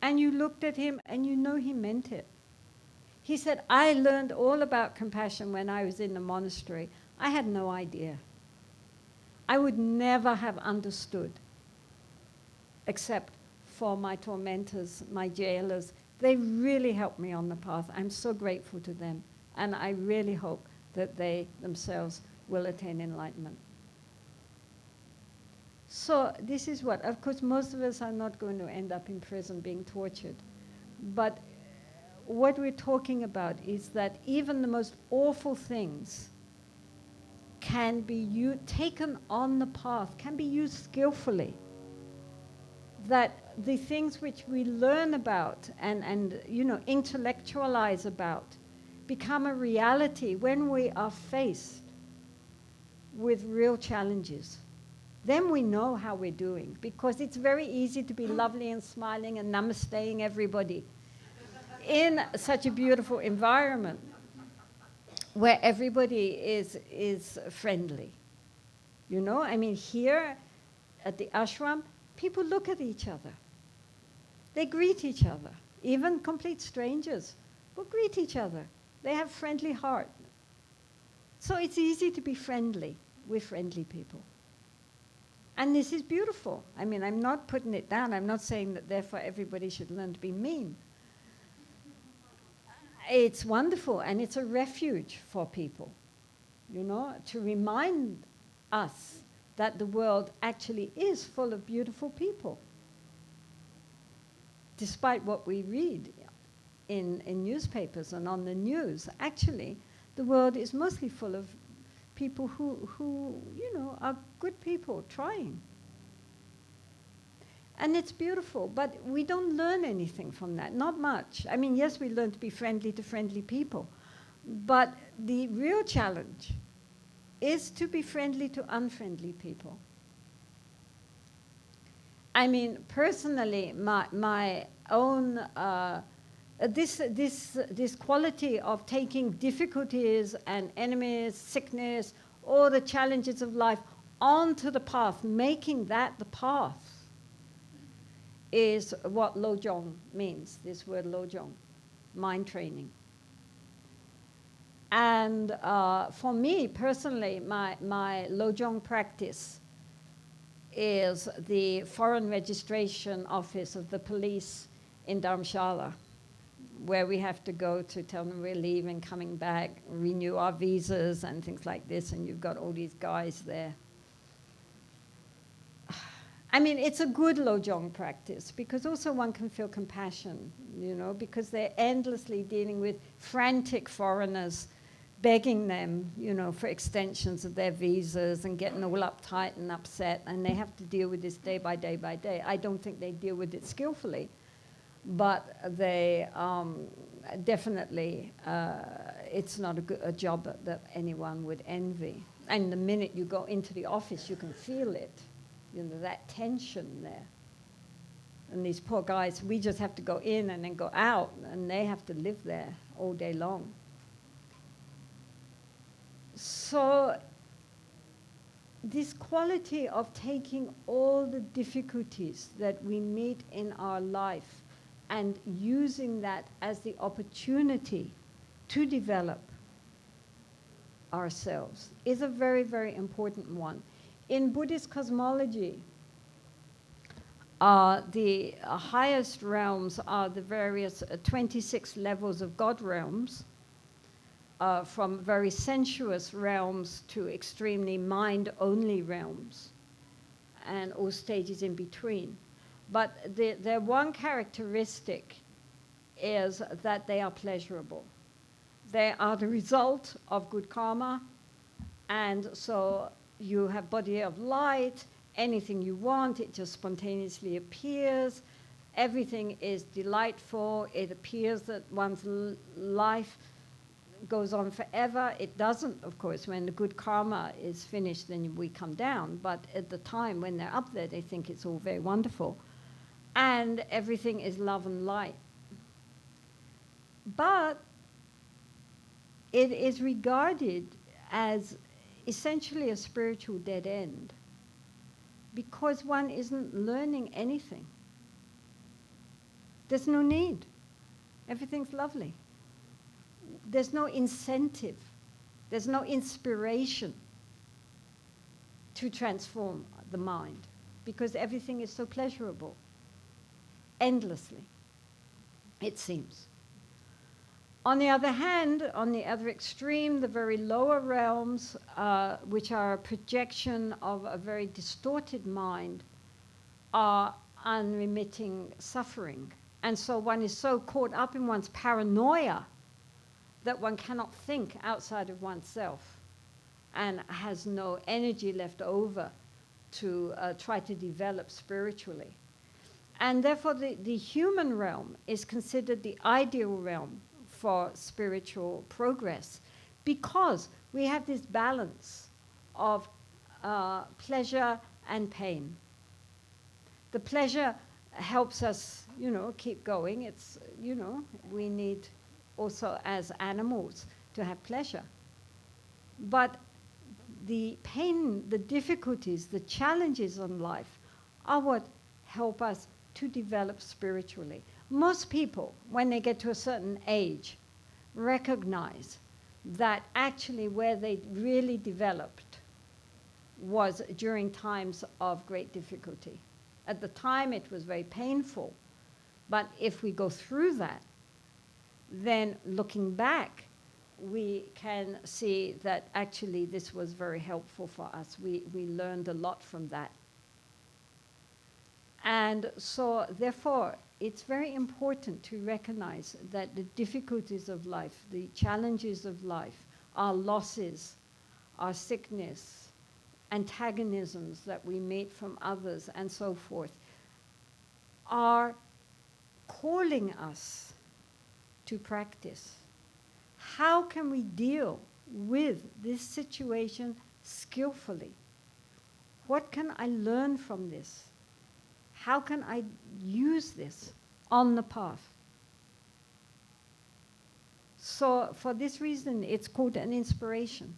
And you looked at him and he meant it. He said, I learned all about compassion when I was in the monastery. I had no idea. I would never have understood, except for my tormentors, my jailers. They really helped me on the path. I'm so grateful to them. And I really hope that they themselves will attain enlightenment. So this is what, of course, most of us are not going to end up in prison being tortured. But what we're talking about is that even the most awful things can be taken on the path, can be used skillfully. That the things which we learn about and intellectualize about become a reality when we are faced with real challenges. Then we know how we're doing, because it's very easy to be lovely and smiling and namasteing everybody in such a beautiful environment where everybody is friendly. Here at the ashram, people look at each other. They greet each other. Even complete strangers will greet each other. They have friendly heart. So it's easy to be friendly with friendly people. And this is beautiful. I'm not putting it down. I'm not saying that therefore everybody should learn to be mean. It's wonderful, and it's a refuge for people, to remind us that the world actually is full of beautiful people. Despite what we read in newspapers and on the news, actually, the world is mostly full of people who are good people trying. And it's beautiful, but we don't learn anything from that, not much. Yes, we learn to be friendly to friendly people, but the real challenge is to be friendly to unfriendly people. Personally, my own, this quality of taking difficulties and enemies, sickness, all the challenges of life onto the path, making that the path, is what Lojong means, this word Lojong, mind training. And for me personally, my Lojong practice is the foreign registration office of the police in Dharamshala, where we have to go to tell them we're leaving, coming back, renew our visas and things like this, and you've got all these guys there. I mean, it's a good Lojong practice, because also one can feel compassion, you know, because they're endlessly dealing with frantic foreigners, begging them, you know, for extensions of their visas and getting all uptight and upset, and they have to deal with this day by day by day. I don't think they deal with it skillfully, but they definitely, it's not a job that anyone would envy. And the minute you go into the office, you can feel it. You know, that tension there. And these poor guys, we just have to go in and then go out, and they have to live there all day long. So this quality of taking all the difficulties that we meet in our life and using that as the opportunity to develop ourselves is a very, very important one. In Buddhist cosmology, the highest realms are the various 26 levels of God realms, from very sensuous realms to extremely mind-only realms, and all stages in between. But their one characteristic is that they are pleasurable. They are the result of good karma, and so you have body of light, anything you want, it just spontaneously appears. Everything is delightful. It appears that one's life goes on forever. It doesn't, of course. When the good karma is finished, then we come down. But at the time when they're up there, they think it's all very wonderful. And everything is love and light. But it is regarded as essentially a spiritual dead end, because one isn't learning anything. There's no need. Everything's lovely. There's no incentive. There's no inspiration to transform the mind, because everything is so pleasurable, endlessly, it seems. On the other hand, on the other extreme, the very lower realms, which are a projection of a very distorted mind, are unremitting suffering. And so one is so caught up in one's paranoia that one cannot think outside of oneself and has no energy left over to try to develop spiritually. And therefore, the human realm is considered the ideal realm for spiritual progress, because we have this balance of pleasure and pain. The pleasure helps us, you know, keep going. It's, you know, we need also as animals to have pleasure. But the pain, the difficulties, the challenges in life are what help us to develop spiritually. Most people, when they get to a certain age, recognize that actually where they really developed was during times of great difficulty. At the time, it was very painful. But if we go through that, then looking back, we can see that actually this was very helpful for us. We learned a lot from that. And so, therefore, it's very important to recognize that the difficulties of life, the challenges of life, our losses, our sickness, antagonisms that we meet from others, and so forth, are calling us to practice. How can we deal with this situation skillfully? What can I learn from this? How can I use this on the path? So for this reason, it's called an inspiration.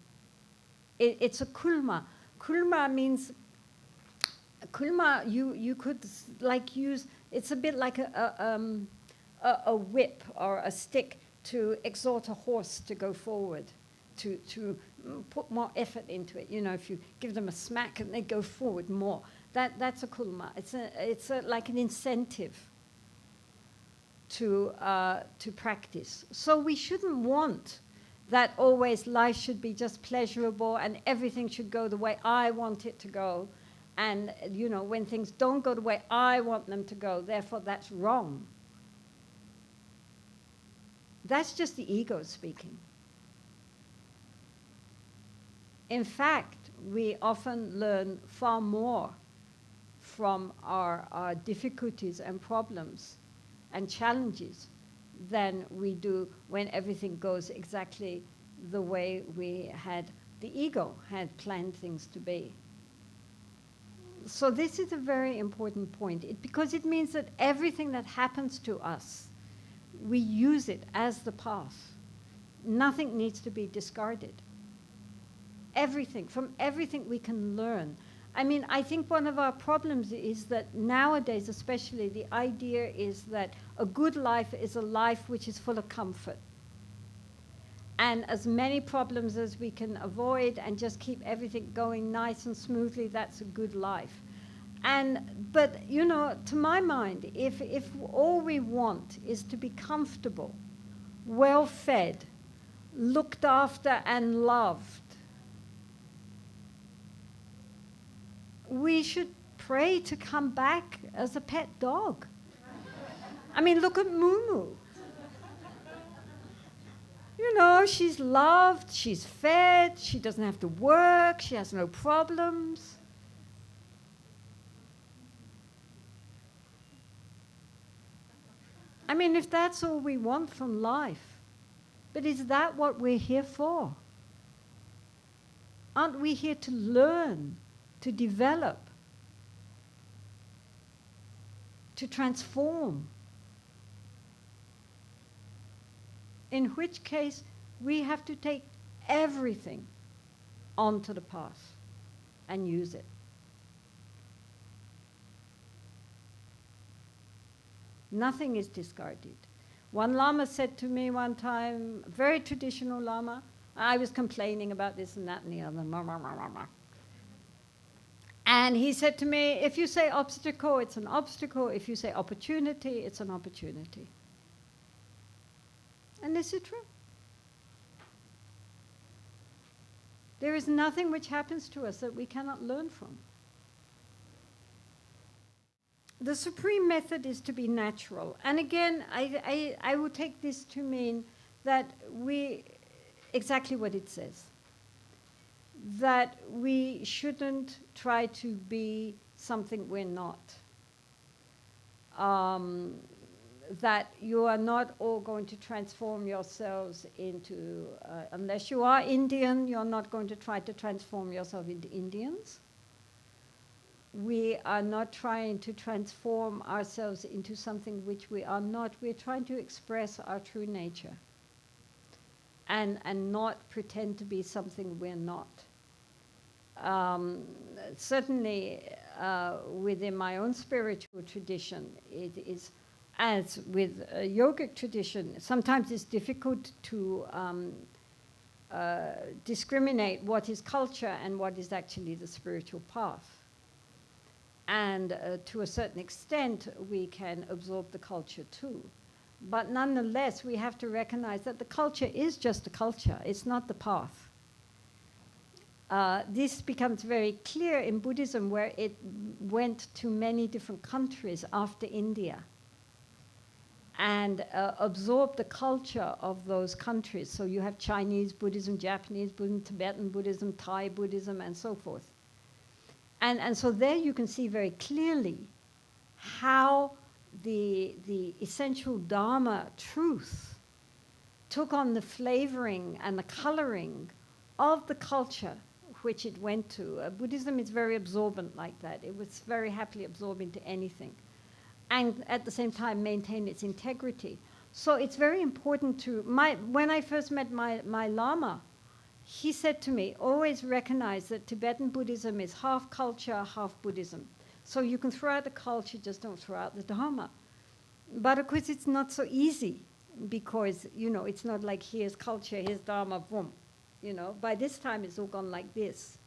It's a kulma. Kulma means, kulma you could like use, it's a bit like a whip or a stick to exhort a horse to go forward, to put more effort into it. You know, if you give them a smack and they go forward more, that's a kulma. It's like an incentive to practice. So we shouldn't want that always life should be just pleasurable and everything should go the way I want it to go. And, you know, when things don't go the way I want them to go, therefore that's wrong. That's just the ego speaking. In fact, we often learn far more from our difficulties and problems and challenges than we do when everything goes exactly the way the ego had planned things to be. So this is a very important point, because it means that everything that happens to us, we use it as the path. Nothing needs to be discarded. From everything we can learn. I mean, I think one of our problems is that nowadays, especially, the idea is that a good life is a life which is full of comfort. And as many problems as we can avoid and just keep everything going nice and smoothly, that's a good life. But, you know, to my mind, if all we want is to be comfortable, well-fed, looked after and loved, we should pray to come back as a pet dog. I mean, look at Mumu. You know, she's loved, she's fed, she doesn't have to work, she has no problems. I mean, if that's all we want from life, but is that what we're here for? Aren't we here to learn, to develop, to transform? In which case, we have to take everything onto the path and use it. Nothing is discarded. One Lama said to me one time, very traditional Lama, I was complaining about this and that and the other, and he said to me, if you say obstacle, it's an obstacle. If you say opportunity, it's an opportunity. And this is true. There is nothing which happens to us that we cannot learn from. The supreme method is to be natural. And again, I would take this to mean that exactly what it says, that we shouldn't try to be something we're not. That you are not all going to transform yourselves into, unless you are Indian, you're not going to try to transform yourself into Indians. We are not trying to transform ourselves into something which we are not. We're trying to express our true nature and not pretend to be something we're not. Certainly, within my own spiritual tradition, it is, as with a yogic tradition, sometimes it's difficult to discriminate what is culture and what is actually the spiritual path. And to a certain extent, we can absorb the culture too. But nonetheless, we have to recognize that the culture is just a culture. It's not the path. This becomes very clear in Buddhism, where it went to many different countries after India and absorbed the culture of those countries. So you have Chinese Buddhism, Japanese Buddhism, Tibetan Buddhism, Thai Buddhism, and so forth. And so there you can see very clearly how the essential Dharma truth took on the flavoring and the coloring of the culture which it went to. Buddhism is very absorbent like that. It was very happily absorbed into anything, and at the same time maintain its integrity. So it's very important to, when I first met my Lama, he said to me, always recognize that Tibetan Buddhism is half culture, half Buddhism. So you can throw out the culture, just don't throw out the Dharma. But of course it's not so easy, because, you know, it's not like here's culture, here's Dharma, boom. You know, by this time it's all gone like this.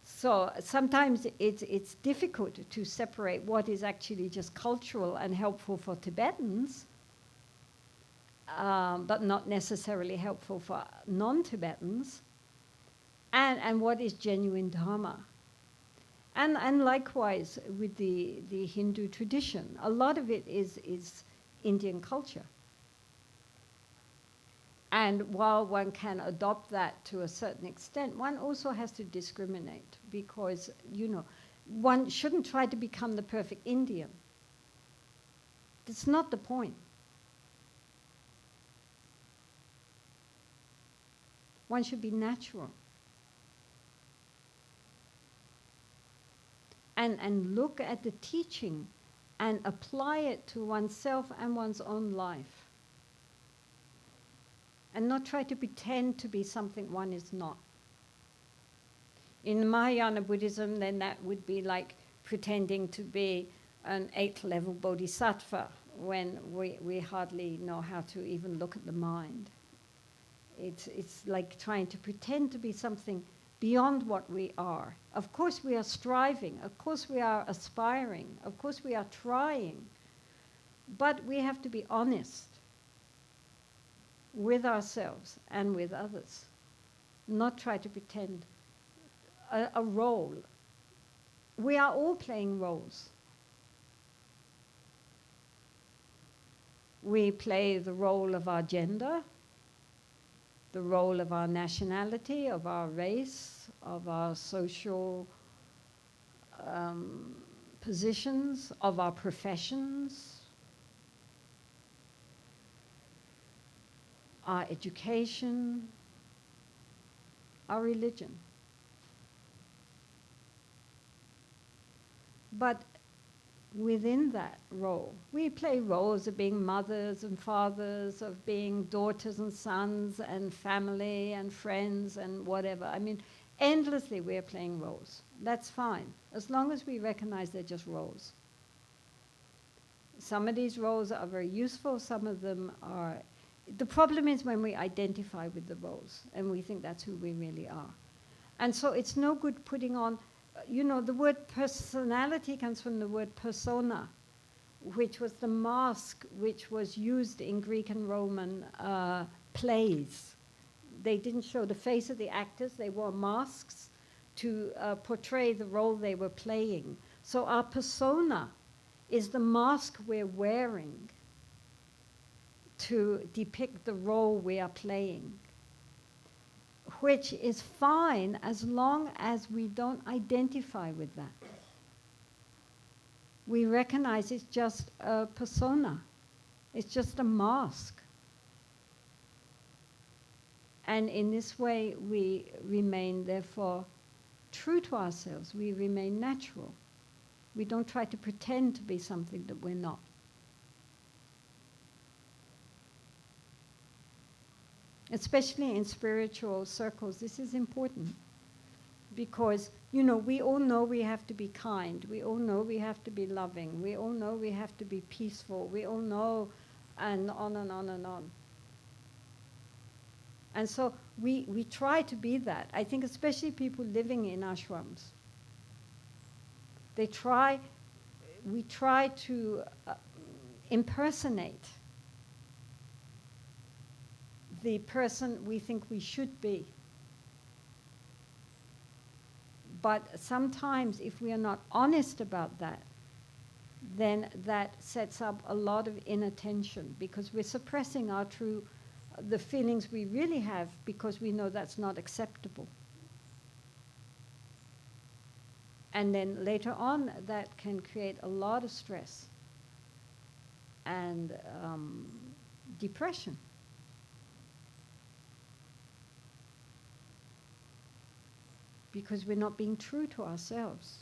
So sometimes it's difficult to separate what is actually just cultural and helpful for Tibetans, but not necessarily helpful for non-Tibetans, and what is genuine Dharma. And likewise with the Hindu tradition, a lot of it is Indian culture. And while one can adopt that to a certain extent, one also has to discriminate because, you know, one shouldn't try to become the perfect Indian. That's not the point. One should be natural. And look at the teaching and apply it to oneself and one's own life. And not try to pretend to be something one is not. In Mahayana Buddhism, then that would be like pretending to be an 8th level bodhisattva when we hardly know how to even look at the mind. It's like trying to pretend to be something beyond what we are. Of course we are striving, of course we are aspiring, of course we are trying, but we have to be honest with ourselves and with others, not try to pretend a role. We are all playing roles. We play the role of our gender, the role of our nationality, of our race, of our social positions, of our professions, our education, our religion. But within that role, we play roles of being mothers and fathers, of being daughters and sons and family and friends and whatever. I mean, endlessly we're playing roles. That's fine, as long as we recognize they're just roles. Some of these roles are very useful, some of them are. The problem is when we identify with the roles and we think that's who we really are. And so it's no good putting on, you know, the word personality comes from the word persona, which was the mask which was used in Greek and Roman plays. They didn't show the face of the actors, they wore masks to portray the role they were playing. So our persona is the mask we're wearing to depict the role we are playing, which is fine as long as we don't identify with that. We recognize it's just a persona. It's just a mask. And in this way, we remain, therefore, true to ourselves. We remain natural. We don't try to pretend to be something that we're not. Especially in spiritual circles, this is important because, you know, we all know we have to be kind. We all know we have to be loving. We all know we have to be peaceful. We all know, and on and on and on. And so we try to be that. I think especially people living in ashrams. We try to impersonate the person we think we should be. But sometimes if we are not honest about that, then that sets up a lot of inattention because we're suppressing our the feelings we really have because we know that's not acceptable. And then later on, that can create a lot of stress and depression. Because we're not being true to ourselves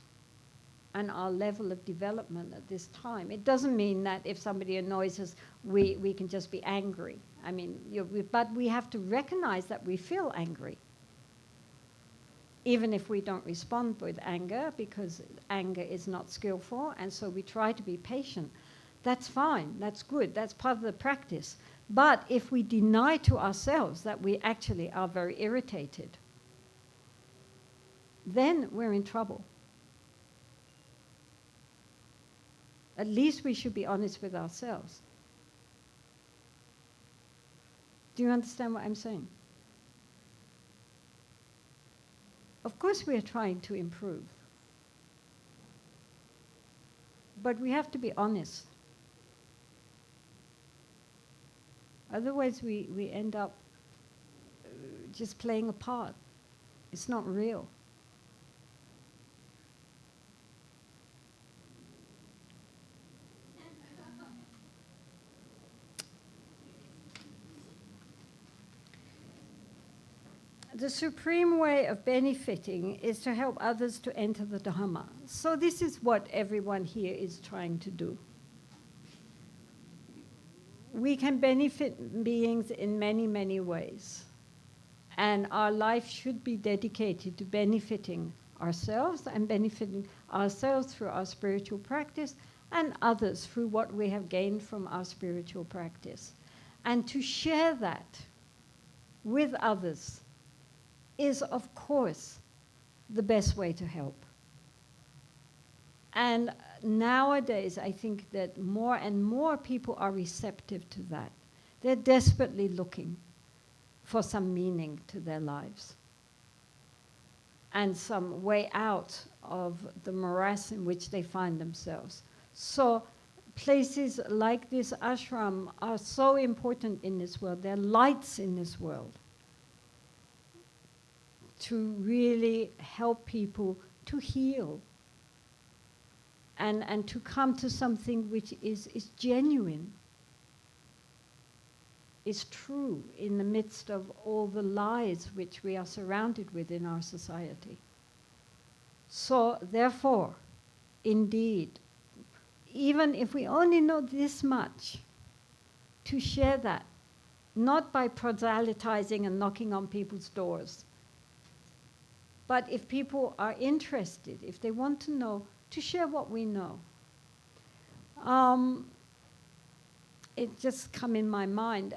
and our level of development at this time. It doesn't mean that if somebody annoys us, we can just be angry. I mean, but we have to recognize that we feel angry, even if we don't respond with anger, because anger is not skillful, and so we try to be patient. That's fine, that's good, that's part of the practice. But if we deny to ourselves that we actually are very irritated, then we're in trouble. At least we should be honest with ourselves. Do you understand what I'm saying? Of course we are trying to improve. But we have to be honest. Otherwise we end up just playing a part. It's not real. The supreme way of benefiting is to help others to enter the Dhamma. So this is what everyone here is trying to do. We can benefit beings in many, many ways. And our life should be dedicated to benefiting ourselves and benefiting ourselves through our spiritual practice and others through what we have gained from our spiritual practice. And to share that with others is, of course, the best way to help. And nowadays, I think that more and more people are receptive to that. They're desperately looking for some meaning to their lives and some way out of the morass in which they find themselves. So places like this ashram are so important in this world. They're lights in this world to really help people to heal and to come to something which is genuine, is true in the midst of all the lies which we are surrounded with in our society. So therefore, indeed, even if we only know this much, to share that, not by proselytizing and knocking on people's doors, but if people are interested, if they want to know, to share what we know. It just come in my mind.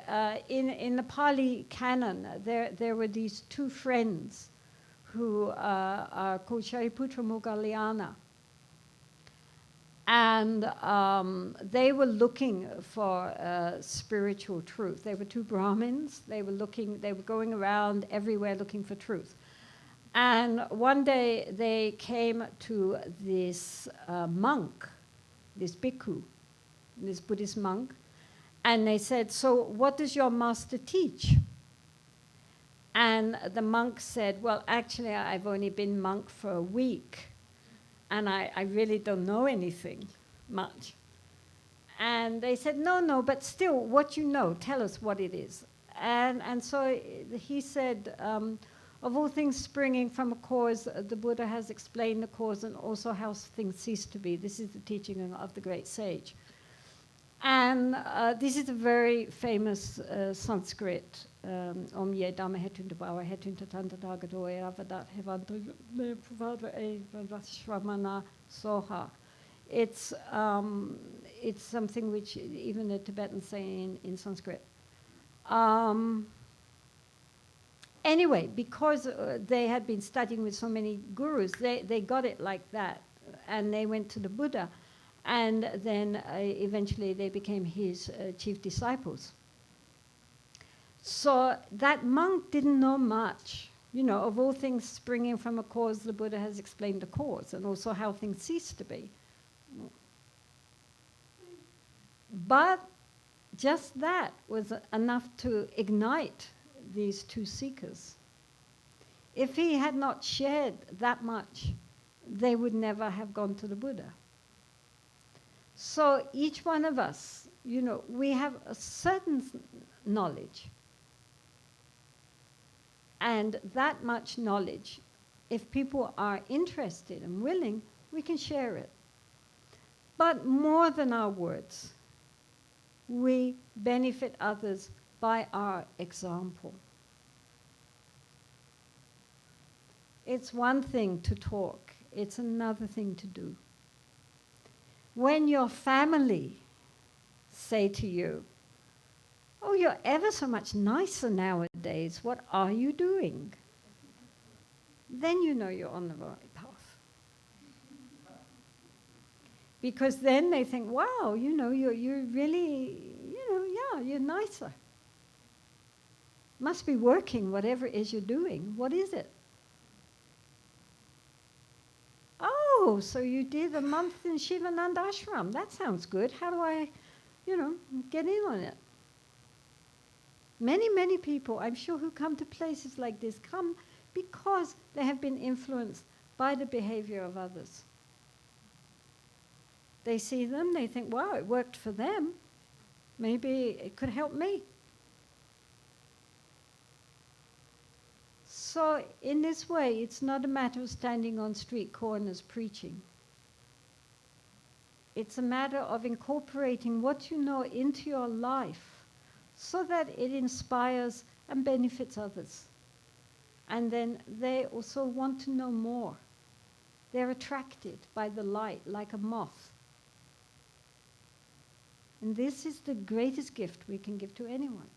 In the Pali canon, there were these two friends who are called Shariputra Moggallana. And they were looking for spiritual truth. They were two Brahmins. They were going around everywhere looking for truth. And one day they came to this monk, this bhikkhu, this Buddhist monk, and they said, "So what does your master teach?" And the monk said, "Well, actually, I've only been monk for a week, and I really don't know anything much." And they said, no, but still, what you know, tell us what it is. And so he said, of all things springing from a cause, the Buddha has explained the cause and also how things cease to be. This is the teaching of the great sage. And this is a very famous Sanskrit, Om ye dhamma hetun tabawa hetun tatanta tagado eravadat hevanto pravada evashramana soha. It's something which even the Tibetans say in Sanskrit. Anyway, because they had been studying with so many gurus, they got it like that. And they went to the Buddha. And then eventually they became his chief disciples. So that monk didn't know much. You know, of all things springing from a cause, the Buddha has explained the cause and also how things cease to be. But just that was enough to ignite these two seekers. If he had not shared that much, they would never have gone to the Buddha. So each one of us, you know, we have a certain knowledge. And that much knowledge, if people are interested and willing, we can share it. But more than our words, we benefit others by our example. It's one thing to talk, it's another thing to do. When your family say to you, Oh, you're ever so much nicer nowadays. What are you doing? Then you know you're on the right path. Because then they think, wow, you're really, yeah, you're nicer. Must be working, whatever it is you're doing. What is it? Oh, so you did a month in Shivananda Ashram. That sounds good. How do I, get in on it? Many, many people, I'm sure, who come to places like this come because they have been influenced by the behavior of others. They see them, they think, wow, it worked for them. Maybe it could help me. So in this way, it's not a matter of standing on street corners preaching. It's a matter of incorporating what you know into your life so that it inspires and benefits others. And then they also want to know more. They're attracted by the light like a moth. And this is the greatest gift we can give to anyone,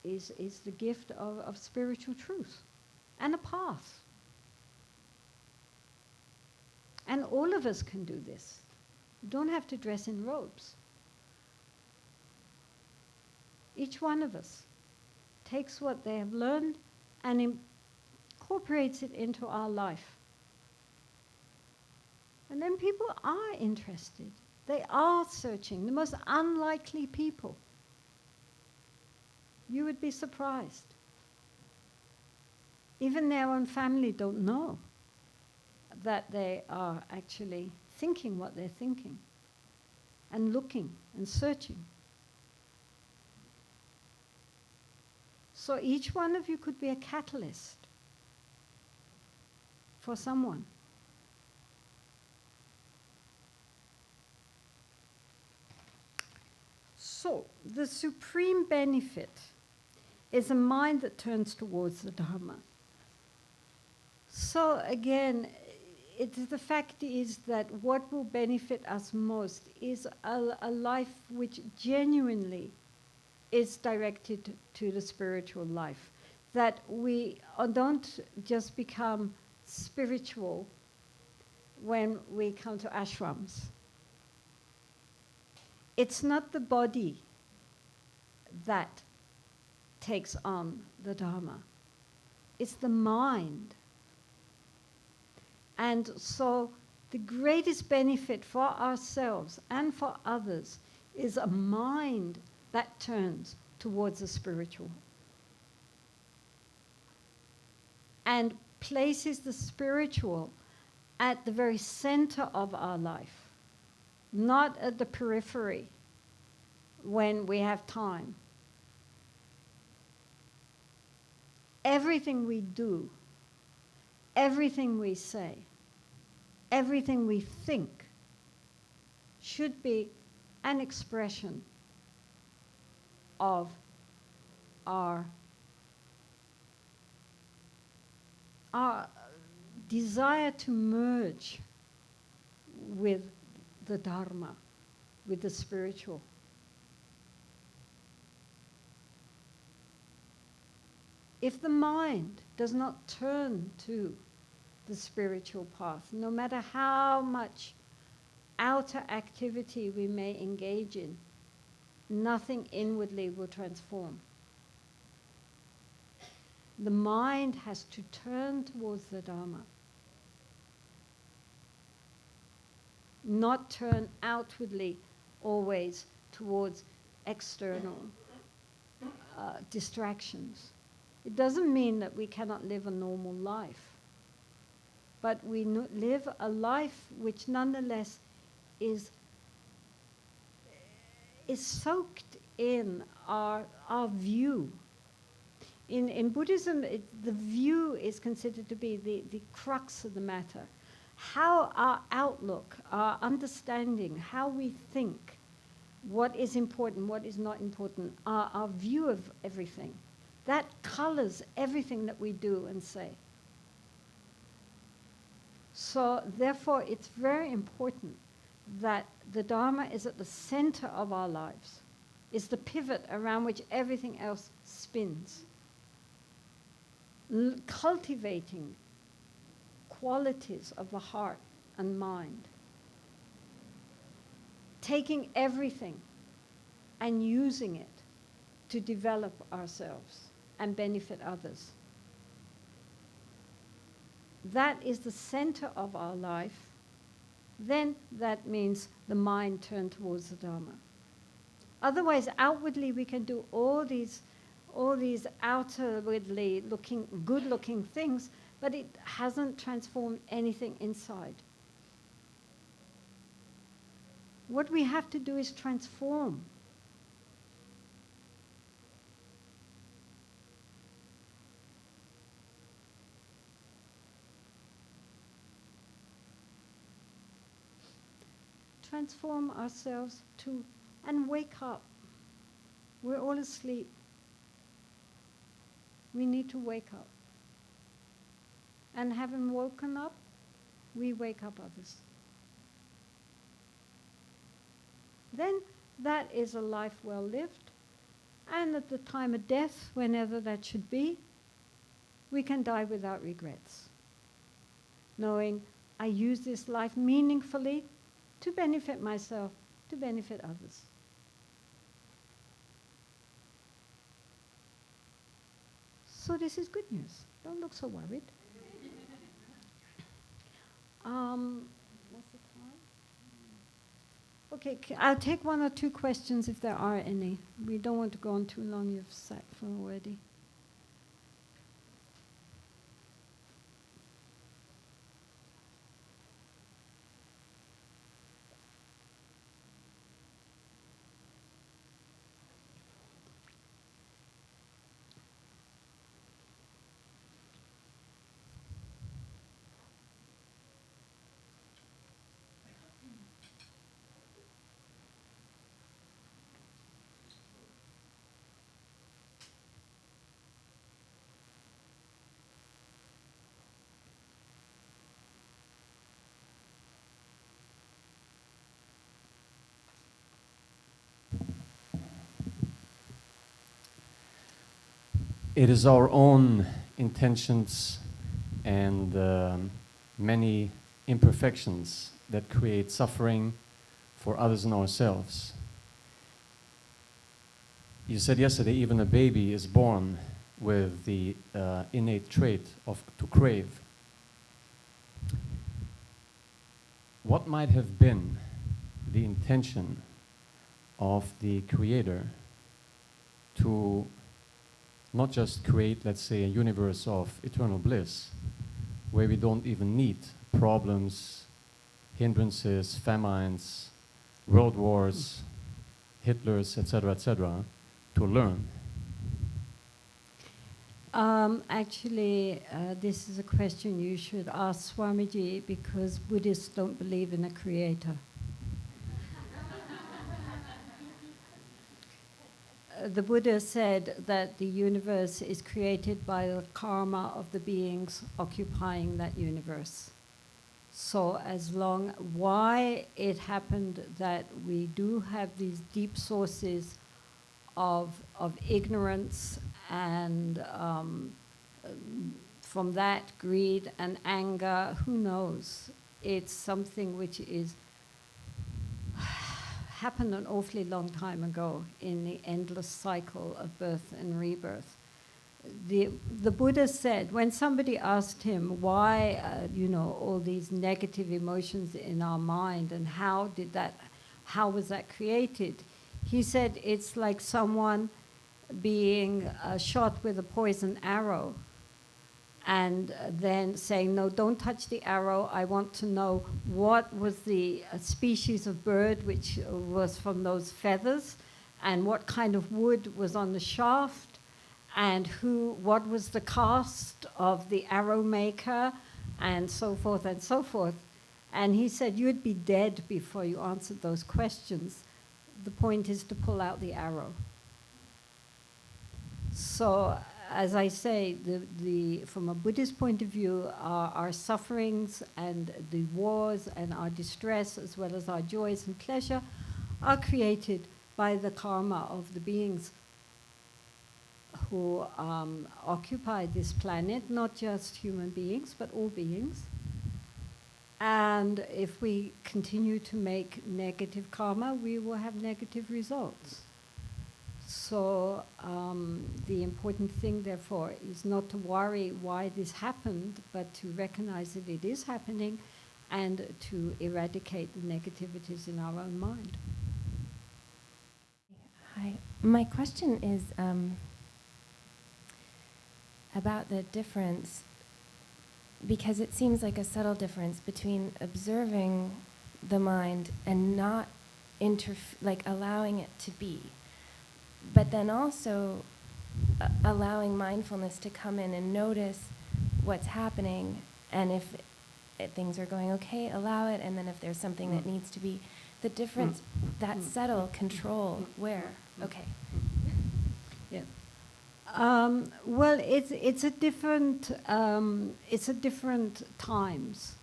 is the gift of spiritual truth and a path. And all of us can do this. You don't have to dress in robes. Each one of us takes what they have learned and incorporates it into our life. And then people are interested. They are searching. The most unlikely people. You would be surprised. Even their own family don't know that they are actually thinking what they're thinking and looking and searching. So each one of you could be a catalyst for someone. So the supreme benefit is a mind that turns towards the Dharma. So again, the fact is that what will benefit us most is a life which genuinely is directed to the spiritual life. That we don't just become spiritual when we come to ashrams. It's not the body that takes on the Dharma. It's the mind. And so the greatest benefit for ourselves and for others is a mind that turns towards the spiritual and places the spiritual at the very center of our life, not at the periphery when we have time. Everything we do, everything we say, everything we think should be an expression of our desire to merge with the Dharma, with the spiritual. If the mind does not turn to the spiritual path, no matter how much outer activity we may engage in, nothing inwardly will transform. The mind has to turn towards the Dharma, not turn outwardly always towards external distractions. It doesn't mean that we cannot live a normal life, but we live a life which nonetheless is soaked in our view. In Buddhism, the view is considered to be the crux of the matter. How our outlook, our understanding, how we think, what is important, what is not important, our view of everything, that colors everything that we do and say. So therefore, it's very important that the Dharma is at the center of our lives. is the pivot around which everything else spins. Cultivating qualities of the heart and mind. Taking everything and using it to develop ourselves and benefit others. That is the center of our life. Then that means the mind turned towards the Dharma. Otherwise, outwardly we can do all these outwardly good-looking things, but it hasn't transformed anything inside. What we have to do is transform. Transform ourselves and wake up. We're all asleep. We need to wake up. And having woken up, we wake up others. Then that is a life well lived. And at the time of death, whenever that should be, we can die without regrets. Knowing I use this life meaningfully to benefit myself, to benefit others. So this is good news. Don't look so worried. What's the time? Okay, I'll take one or two questions if there are any. We don't want to go on too long. You've sat for already. It is our own intentions and many imperfections that create suffering for others and ourselves. You said yesterday even a baby is born with the innate trait to crave. What might have been the intention of the Creator to not just create, let's say, a universe of eternal bliss, where we don't even need problems, hindrances, famines, world wars, Hitlers, etc., to learn? Actually, this is a question you should ask Swamiji, because Buddhists don't believe in a creator. The Buddha said that the universe is created by the karma of the beings occupying that universe. So why it happened that we do have these deep sources of ignorance and from that greed and anger, who knows? It's something which is happened an awfully long time ago in the endless cycle of birth and rebirth. The Buddha said, when somebody asked him why, all these negative emotions in our mind and how was that created? He said it's like someone being shot with a poison arrow and then saying, no, don't touch the arrow. I want to know what was the species of bird which was from those feathers, and what kind of wood was on the shaft, and what was the caste of the arrow maker, and so forth and so forth. And he said, you'd be dead before you answered those questions. The point is to pull out the arrow. So, as I say, from a Buddhist point of view, our sufferings and the wars and our distress, as well as our joys and pleasure, are created by the karma of the beings who occupy this planet, not just human beings, but all beings. And if we continue to make negative karma, we will have negative results. So the important thing, therefore, is not to worry why this happened, but to recognize that it is happening and to eradicate the negativities in our own mind. Hi. My question is about the difference, because it seems like a subtle difference between observing the mind and not like allowing it to be, but then also allowing mindfulness to come in and notice what's happening, and if things are going okay, allow it, and then if there's something that needs to be, the difference, that subtle control, where? Okay. Yeah. Well, it's a different times.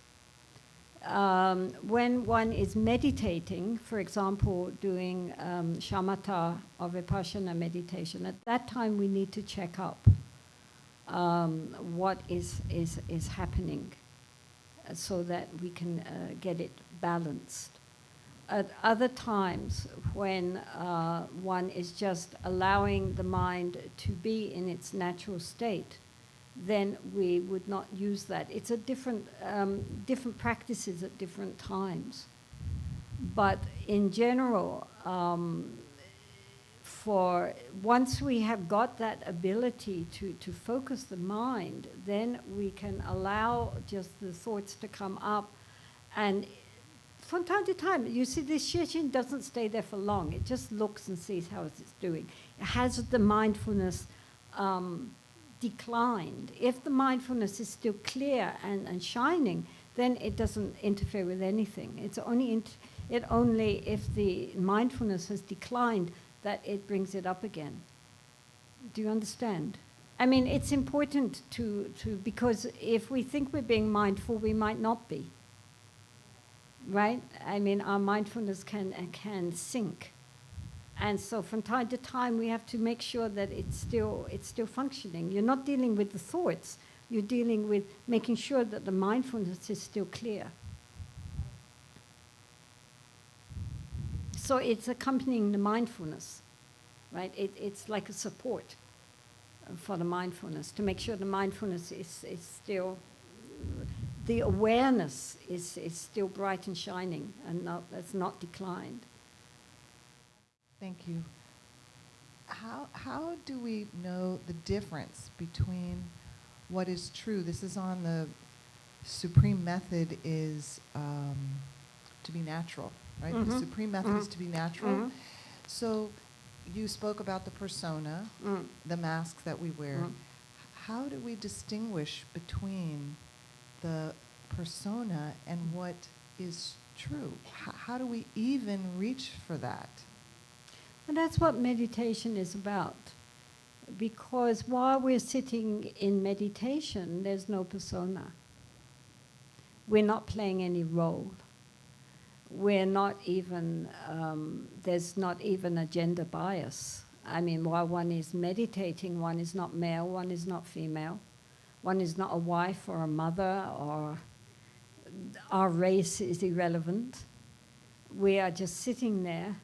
When one is meditating, for example, doing shamatha or vipassana meditation, at that time we need to check up what is happening so that we can get it balanced. At other times, when one is just allowing the mind to be in its natural state, then we would not use that. It's a different practices at different times. But in general, for once we have got that ability to focus the mind, then we can allow just the thoughts to come up. And from time to time, you see, this shishin doesn't stay there for long. It just looks and sees how it's doing. Has the mindfulness declined? If the mindfulness is still clear and shining, then it doesn't interfere with anything. It's only if the mindfulness has declined that it brings it up again. Do you understand? I mean, it's important to because if we think we're being mindful, we might not be. Right? I mean, our mindfulness can sink. And so from time to time, we have to make sure that it's still functioning. You're not dealing with the thoughts. You're dealing with making sure that the mindfulness is still clear. So it's accompanying the mindfulness, right? It's like a support for the mindfulness, to make sure the mindfulness is still, the awareness is still bright and shining and that's not declined. Thank you. How do we know the difference between what is true? This is on the supreme method is to be natural, right? Mm-hmm. The supreme method is to be natural. Mm-hmm. So you spoke about the persona, the masks that we wear. How do we distinguish between the persona and what is true? How do we even reach for that? And that's what meditation is about. Because while we're sitting in meditation, there's no persona. We're not playing any role. We're not even, there's not even a gender bias. I mean, while one is meditating, one is not male, one is not female. One is not a wife or a mother, or our race is irrelevant. We are just sitting there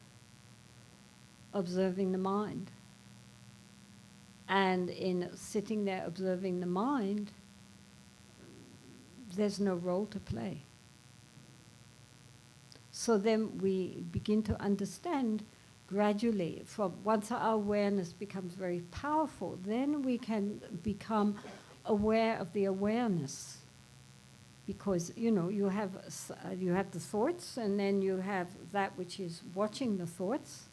observing the mind. And in sitting there observing the mind, there's no role to play. So then we begin to understand gradually, from once our awareness becomes very powerful, then we can become aware of the awareness. Because, you know, you have the thoughts, and then you have that which is watching the thoughts.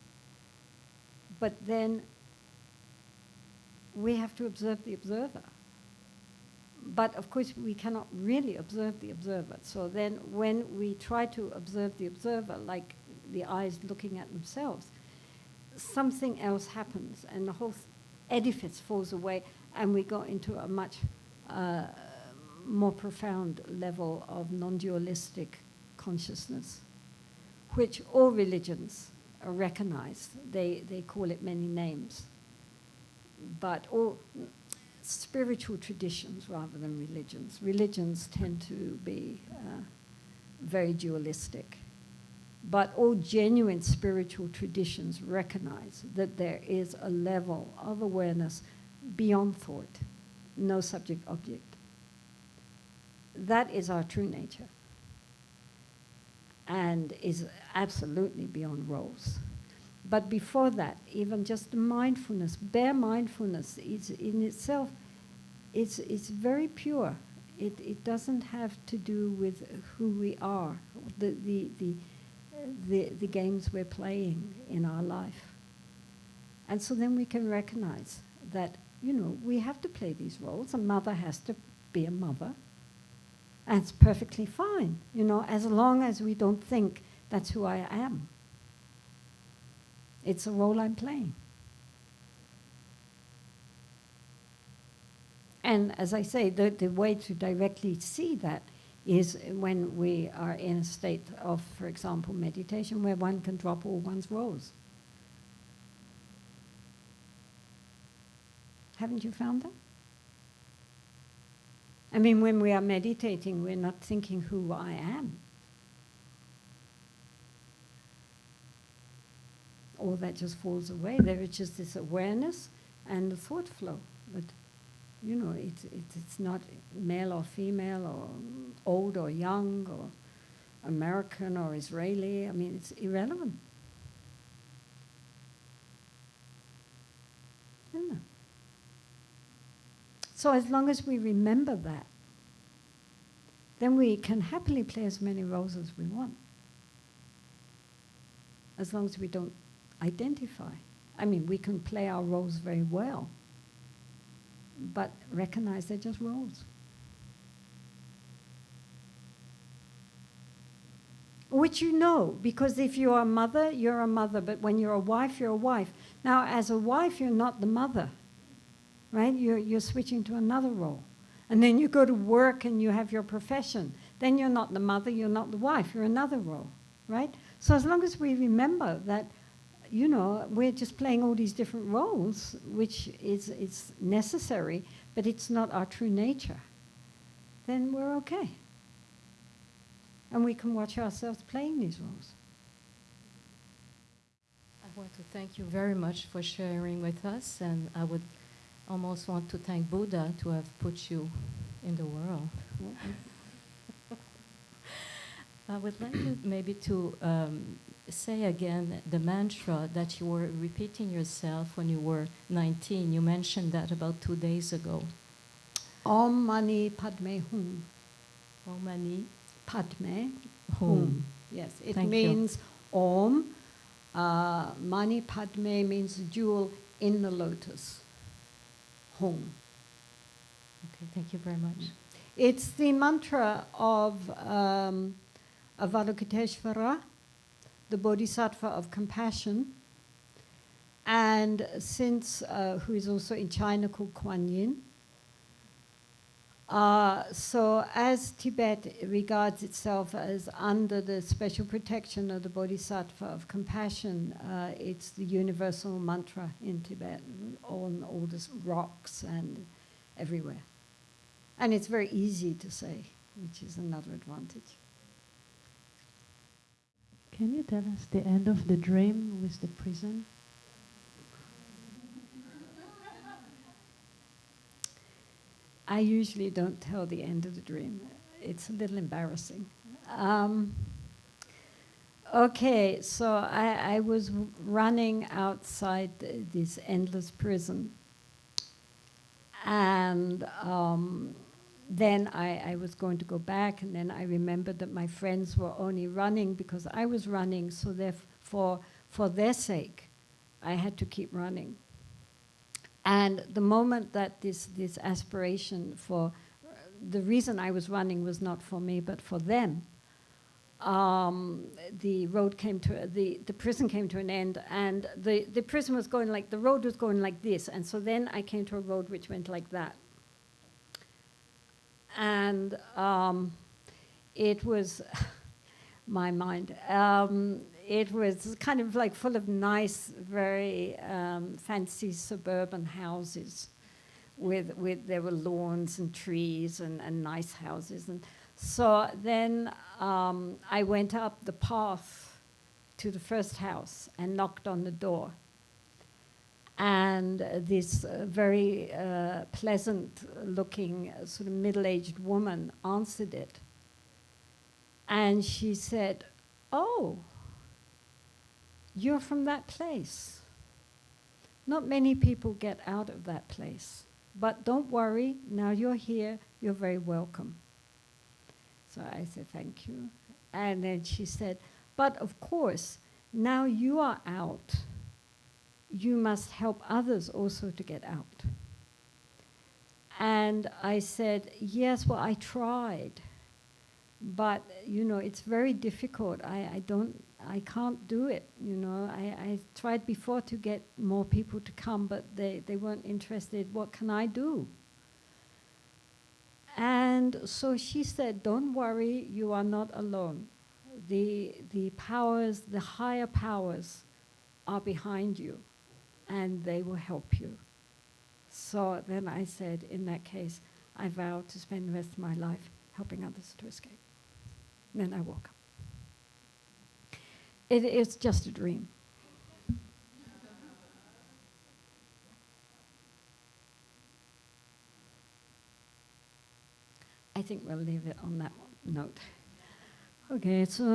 But then we have to observe the observer. But of course, we cannot really observe the observer. So then when we try to observe the observer, like the eyes looking at themselves, something else happens, and the whole edifice falls away, and we go into a much more profound level of non-dualistic consciousness, which all religions recognize. They call it many names. But all spiritual traditions rather than religions. Religions tend to be very dualistic. But all genuine spiritual traditions recognize that there is a level of awareness beyond thought, no subject-object. That is our true nature and is absolutely beyond roles. But before that, even just mindfulness, bare mindfulness is in itself, it's very pure. It doesn't have to do with who we are, the games we're playing in our life. And so then we can recognize that, you know, we have to play these roles. A mother has to be a mother. And it's perfectly fine, you know, as long as we don't think that's who I am. It's a role I'm playing. And as I say, the way to directly see that is when we are in a state of, for example, meditation, where one can drop all one's roles. Haven't you found that? I mean, when we are meditating, we're not thinking who I am. All that just falls away. There is just this awareness and the thought flow. But, you know, it's not male or female or old or young or American or Israeli. I mean, it's irrelevant. Isn't it? So as long as we remember that, then we can happily play as many roles as we want. As long as we don't identify. I mean, we can play our roles very well, but recognize they're just roles. Which you know, because if you're a mother, you're a mother, but when you're a wife, you're a wife. Now, as a wife, you're not the mother. Right? You're switching to another role. And then you go to work and you have your profession. Then you're not the mother, you're not the wife, you're another role. Right? So as long as we remember that, you know, we're just playing all these different roles, which is necessary, but it's not our true nature, then we're okay. And we can watch ourselves playing these roles. I want to thank you very much for sharing with us, and I would almost want to thank Buddha to have put you in the world. I would like you maybe to say again the mantra that you were repeating yourself when you were 19. You mentioned that about 2 days ago. Om Mani Padme Hum. Om Mani Padme Hum. Hum. Yes, it Thank means Om. Mani Padme means jewel in the lotus. Home. Okay, thank you very much. It's the mantra of Avalokiteshvara, the Bodhisattva of compassion, and since who is also in China called Kuan Yin. So as Tibet regards itself as under the special protection of the Bodhisattva of compassion, it's the universal mantra in Tibet, on all the rocks and everywhere. And it's very easy to say, which is another advantage. Can you tell us the end of the dream with the prison? I usually don't tell the end of the dream. It's a little embarrassing. Okay, so I was running outside this endless prison. And then I was going to go back, and then I remembered that my friends were only running because I was running, so therefore, for their sake, I had to keep running. And the moment that this aspiration for, the reason I was running was not for me, but for them, the road came to, the prison came to an end, and the prison was going like, the road was going like this, and so then I came to a road which went like that. And it was, my mind, it was kind of like full of nice, very fancy suburban houses. There were lawns and trees and nice houses. And so then I went up the path to the first house and knocked on the door. And this very pleasant-looking, sort of middle-aged woman answered it. And she said, "Oh, you're from that place. Not many people get out of that place. But don't worry, now you're here, you're very welcome." So I said, "Thank you." And then she said, "But of course, now you are out, you must help others also to get out." And I said, "Yes, well, I tried. But, it's very difficult. I can't do it, I tried before to get more people to come, but they weren't interested. What can I do?" And so she said, "Don't worry, you are not alone. The powers, the higher powers are behind you, and they will help you." So then I said, in that case, I vow to spend the rest of my life helping others to escape. And then I woke up. It is just a dream. I think we'll leave it on that note. Okay, so